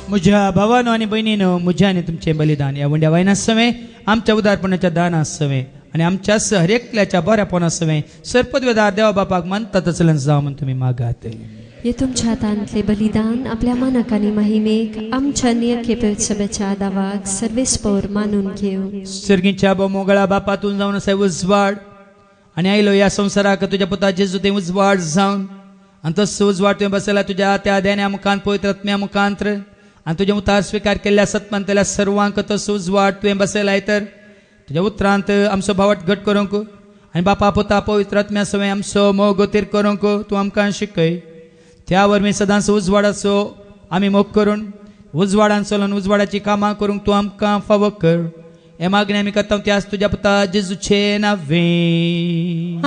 म्हज्या भावानो आनी भयणीनो, म्हज्या आनी तुमचें बलिदान ह्या वंड्या वायन आसचें, आमच्या उदारपणाच्या दान आसचें आनी आमच्या हर एकल्याच्या बऱ्यापण आसचें. सरपदवेदार देवा बापाक मानता तसलें जावं म्हूण तुमी मागात. हे तुमच्या हातांतले बलिदान आपल्या मानाक आनी महिमेक आमच्या नियखे सभेच्या आदावाक सर्वेस्पर मानून घेऊ. सर्गीच्या मोगळा बापा तूं जावन आसा उजवाड आनी आयलो ह्या संवसाराक तुज्या पुता जेजू तें उजवाड जावन आनी तसो उजवाड तुवें बसयला तुज्या त्या देण्या मुखांत पवित्र आत्म्या मुखांत आनी तुजें उतार स्विकार केल्ल्या सत्मानतल्या सर्वांक तसो उजवाड तुवें बसयलाय. तर तुज्या उतरांत आमचो भावट घट करूंक आनी बापा पुता पवित्र आत्म्या सवय आमचो मोग गोतीर करूंक तूं आमकां शिकय. त्या वरवीं सदांच उजवाडाचो आमी मोग करून उजवाडान चलून उजवाडाची कामां करूंक तूं आमकां फावो कर. हे मागणी आमी करता त्याच तुज्या पुता जेजूचे नांवें.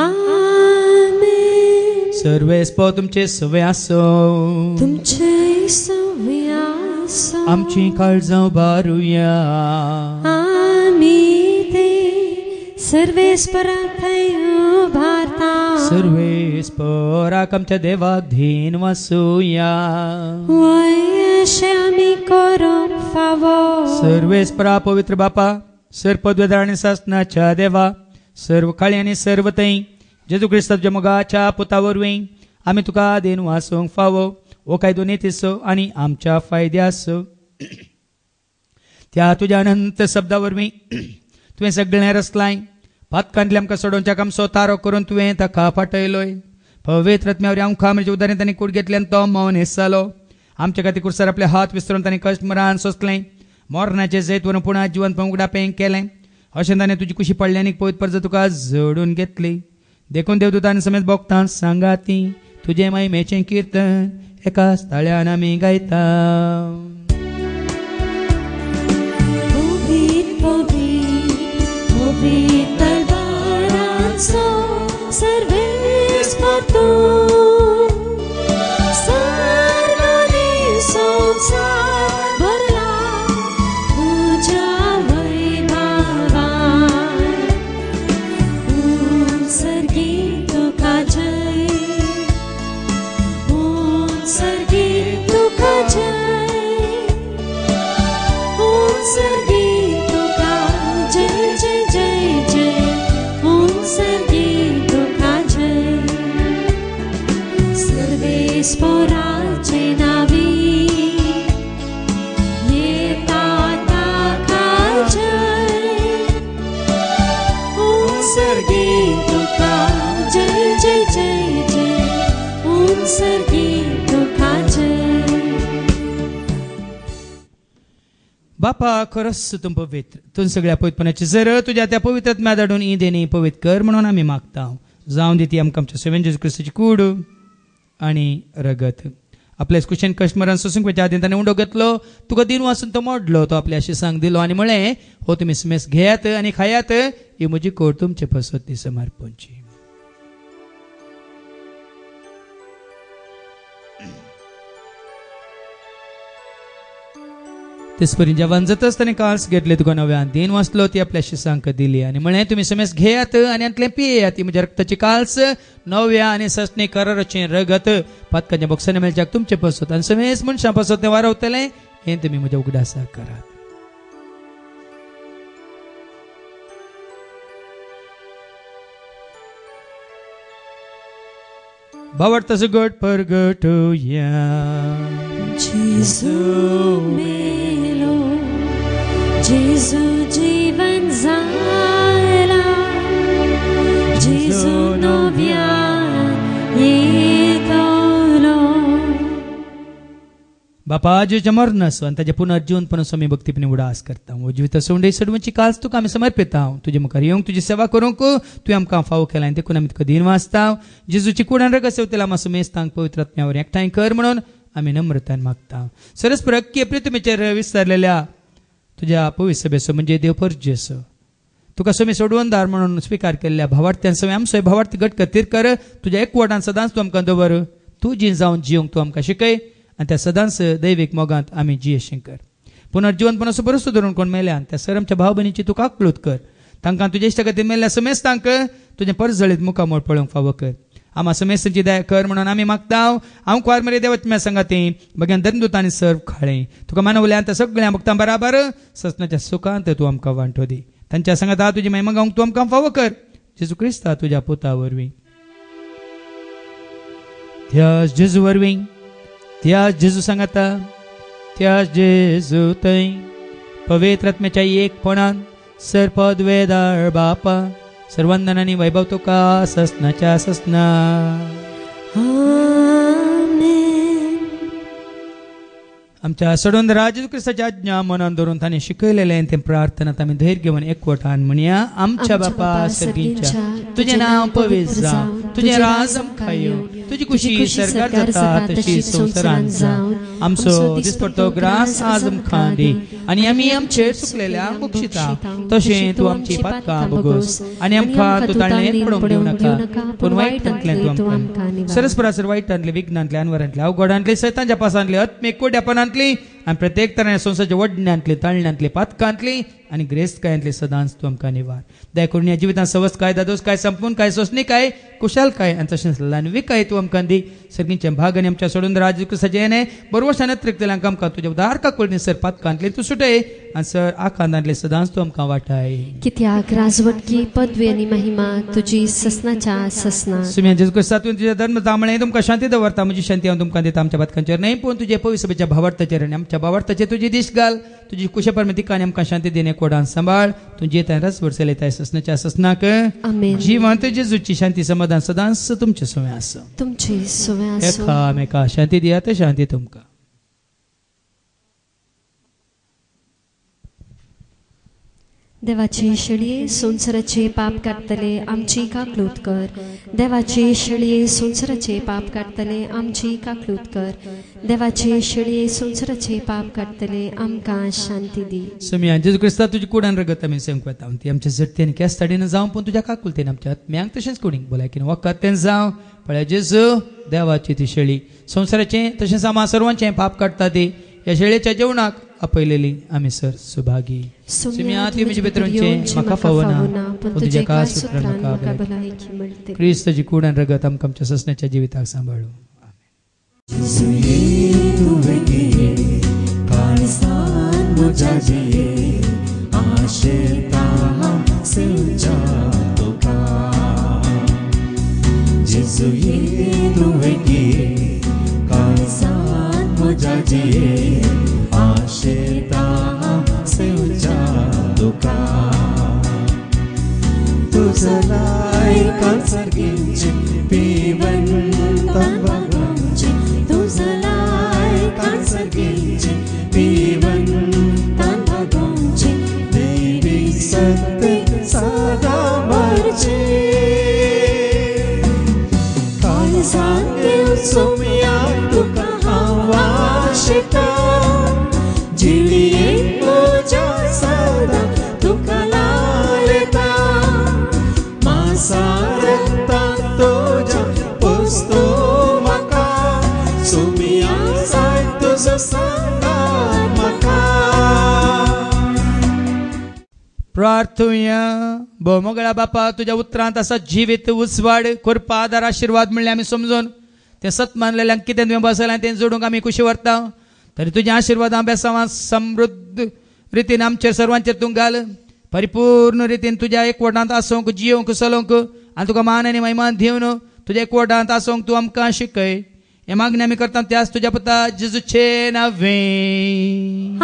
सर्वेस्पर तुमचे सवय आसो, तुमचे सवय आसो, आमची काळजां बारुया. आमी ते सर्वेस्पराक भारता, सर्वेस्पराक आमच्या देवाक धीन वासुया. वयशे आमी करूंक फावो. सर्वेस्परा पवित्र बापा, सरपदवेदार आनी शासनाच्या देवा, सर्व काळी आनी सर्व थंय जेजू क्रिस्ताच्या मोगाच्या पुता वरवीं आमी तुका देन वासूंक फावो. ओ कायदो नितीसो आनी आमच्या फायद्यासो. त्या तुज्या अनंत शब्दा वरवीं तुवें सगळें रचलाय. पातकांतले आमकां सोडोवच्या आमचो तारो करून तुवें ताका फाटयलोय. पवित्र आत्म्या वरवीं आमकां म्हज्या उदारीत तांणी कूड घेतल्यान तो मौन हेसालो. आमच्या खातीर कुर्सार आपले हात विस्तरून तांणी कश्ट मरान सोंसलें. मोरणाचें जैत व्हरून पुणा जिवन उगडापें केलें. अशें ताणें तुजी कुशी पडल्यानी पवित्र परज तुका जोडून घेतली. देखून देवदूतांनी समेत भोगतां सांगाती तुजे महिमेचें कीर्तन एकाच ताळ्यान आमी गायता. पवित्र पवित्र पवित्र सर्गी तुका जय जय जय जय ओम सर्गी तुका जय सर्वेस्पराचे नावी येता ताका जय ओम सर्गी तुका जय जय जय जय ओम सर्गी तुका जय. बापा खरंच तुम पवित्र तुम सगळ्या पवित्रपणाची जर तुझ्या त्या पवित्रत्म्या धाडून ई देणी पवित्र कर म्हणून आम्ही मागता जाऊन दी ती आमच्या सेवेन जेजू क्रिस्ताची कूड आणि रगत आपल्या कुशन कश्मरान सोसूंक आधी ताणें उंडो घेतलो तुका दिन वाचून तो मोडलो तो आपल्या शिसांक दिलो आणि म्हळें हो तुमी समेस घेयात आणि खायात ही म्हजी कोड तुमचे फसवती समर्पणची. तेसपरी जेवण जाताच ताणें काल्स घेतले तुका नव्यान दिन वाचलो ती आपल्या शिसांक दिली आणि म्हळें तुमी समेस घेयात आणि अंतले पियेयात ती म्हज्या रक्ताची काल्स नव्या आणि ससणे कराराचें रगत पातकाच्या बॉक्साने मेळच्याक तुमचे पसत आणि समेस मनशां पसत तें वारवतलें हें तुमी म्हज्या उगडासा करात. भावार्थाचो घट परगटुया. जेजू मेलो जेजू जीवन जाला जेजू नव्यान येतलो. बापा जेच्या मरणासो आणि ताच्या पुनर्जीवनपणासो आमी भक्तीपणे उडास करता हो जिवित सोंडे सडवची काल्स तुका आमी समर्पिता तुजे मुखार येवंक तुजी सेवा करूंक तुवें आमकां फावो केला आनी देखून आमी तुका दिन वाचता जेजूची कुडान रगत सेवतेला मातसो मेस्तांक पवित्रत्म्यावर एकठांय कर म्हणून आमी नम्रतान मागता. सरस्पर अख्खे प्रितमेचेर विस्तारलेल्या तुझ्या पवित्र सभेचो म्हणजे देव परजेसो तुका समी सोडवणदार म्हणून स्वीकार केल्ल्या भावार्थ्यां समें आमचो भावार्थी घट खातीर कर तुज्या एकवटान सदांच तूं आमकां दवर तूं जी जावन जियोंक तूं आमकां शिकय आणि त्या सदांच दैवीक मोगांत आमी जियेशें कर. पुनर्जीवनपणाचो बरोसो धरून कोण मेल्यान त्या सर आमच्या भाव भयणीची तूं काकलूत कर तांकां तुज्या इश्टा खातीर मेल्ल्या समेस्तांक तुजें परजळीत मुखामोळ पळोवंक फावो कर. आम्हा समेस्तांची दया कर म्हणून आमी मागता. हांव कुवार मरे देवाच्या सांगाती बग्यान धर्मदूतांनी सर्व खाळें तुका मानवल्यान त्या सगळ्या भक्तां बराबर ससनाच्या सुखांत तूं आमकां वांटो दी. तांच्या सांगाता तुजी महिमा गावंक तूं आमकां फावो कर जेजू क्रिस्ता तुज्या पुता वरवीं त्या जेजू वरवीं त्या जेजू सांगाता त्या जेजू थंय पवित्र आत्म्याच्या एकपणान सरपद वेदाळ बापा सर्वंदनांनी वैभव तुका ससनाच्या ससना. आमच्या सोडून राजेजू क्रिस्ताच्या आज्ञा मनान धरून ताणें शिकयलेलें तें प्रार्थनात आमी धैर्य घेवन एकवटान म्हणया. आमच्या बापा सर्गीच्या तुजें नांव पवित्र जावं तुजें राज आमकां येवं तुजी खुशी सरकार जाता तशी संवसारांत जावं. आमचो दिसपडटो ग्रास आज आमकां दी आनी आमी आमचेर चुकलेल्यांक बक्षिता तशें तूं आमची पातकां भोगोस आनी आमकां तूं ताळणेंत पडोवंक दिवं नाका पूण वायटांतल्यान तूं आमकां सरस्परासर वायटांतले विघ्नांतले अनवरांतले अवघडांतले सैतांच्या पासांतले आत्मीक कोड्यापणांतली आणि प्रत्येक तरांच्या संसाराच्या वडण्यांतली ताळण्यांतली पातकांतली आणि ग्रेस्तकायांतली सदांच तूं आमकां निवार. दया करून ह्या जिवितांत सवस काय दादोस काय संपून काय सोसणी काय कुशाल काय आनी तशेंच लानवी काय तूं आमकां दी. सगळींचे भाग आनी आमच्या सोडून राज सजयने बरोबर नत्रिकतेल्यांक आमकां तुज्या उदार काकूळ सर पातकांतली तूं सुटय आनी सर आखांदांतले सदांच तूं आमकां वाटाय. कित्याक राजवटकी पदवी आनी महिमा तुजी ससनाच्या ससना. सुम्या जेजू क्रिस्तांतून तुज्या धर्म जांबळे तुमकां शांती दवरता म्हजी शांती हांव तुमकां दिता आमच्या पातकांचेर न्हय पूण तुजे पवित्र सभेच्या भावार्थाचेर आनी आमच्या भावार्थाचेर तुजी दिश घाल तुजी कुशपर्मेतिका आनी आमकां शांती दिने कोडान सांबाळ तुजी ताय रस वर्सलेताय ससनाच्या ससनाक जिवंत जेजूची शांती समाधान सदांच तुमचे सोवे आसूं तुमची सोवे आसूं. एकामेका शांती दियात शांती तुमकां. देवाचे शेळये संवसाराचे पाप काडटले आमची काकलूत कर. देवाचे शेळये संवसाराचे पाप काडटले आमची काकलूत कर. देवाचे शेळये संवसाराचे पाप काडटले आमकां शांती दी. सुम्या जेजू क्रिस्ता तुजी कुडान रगत आमी सेवंक वता ती आमच्या झटतेन केस ताडीन जावं पूण तुज्या काकुलतेन आमच्या आत्म्यांक तशेंच कुडींक भलायकीन वखद तें जावं पळय जेजू देवाची ती शेळी संवसाराचें तशेंच आम्हा सर्वांचें पाप काडटा ती या शेळयेच्या जेवणाक आपयलेली आमी सर सुभागी. सुम्या ती म्हजे भितरूंचें म्हाका फावना पूण तुज्या काळ सुत्रां म्हाका भलायकी मेळटे. क्रिस्ताची कुडान रगत आमकां आमच्या ससण्याच्या जिविताक सांबाळूं. आमेन. तुझ्या जिये आशेता सेवच्या तुका जेजू ये तुवें की काळजांत म्हज्या जिये आशेता सेवच्या तुका तुझं लायकान सर्गींचे पिवंतान भगवानचे तुझं लायकान सर्गींचे पिवंतान भगवानचे दैवी सत्य सदा भरचे काळजांत घेवन सोम्या तुका हांव आशेता जिणयेक म्हज्या सदा तुका लालयता सारता तुझ्या पोस्तो म्हाका सोमिया जाय तुजो संगात म्हाका प्रार्थुया भोवमोगळा बापा तुझ्या उतरांत आसा जिवीत उसवाड करपा आदार आशिर्वाद म्हणले आमी समजून ते सत मानलेल्यांक कितें तुवें बसयलां तें जोडूंक आमी खुशी व्हरता तरी तुज्या आशिर्वाद अभ्यासांत समृद्ध रितीन आमचेर सर्वांचेर तूं घाल परिपूर्ण रितीन तुज्या एकवटांत आसूंक जियोंक चलोवंक आनी तुका मान आनी महिमान दिवन तुज्या एकवटांत आसूंक तूं आमकां शिकय हे मागणी आमी करता त्याच तुज्या पुता जेजूचे नांवें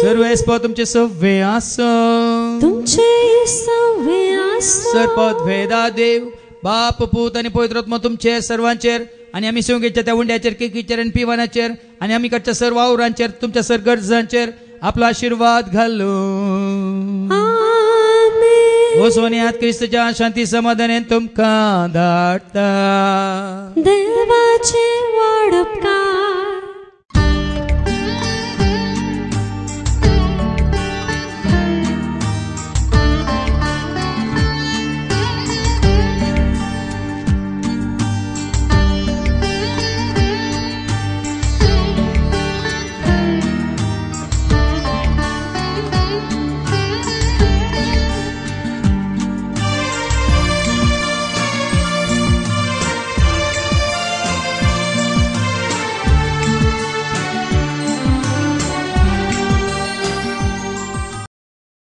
सर्वेस्प तुमचे सव्वे आसूं तुमचे सव्वे आसूं सरपद भेदा देव बाप पूत आनी पवित्र आत्मा तुमचे सर्वांचेर आनी आमी सेवकेच्या त्या उंड्याचेर केकीचेर आनी पिवानाचेर आनी आमी कडच्या सर्व वावरांचेर तुमच्या सर गरजांचेर आपलो आशीर्वाद घालो ओ सोन्यात क्रिस्तच्या शांती समाधानान तुमकां धाडटा देवाचे व्हड उपकार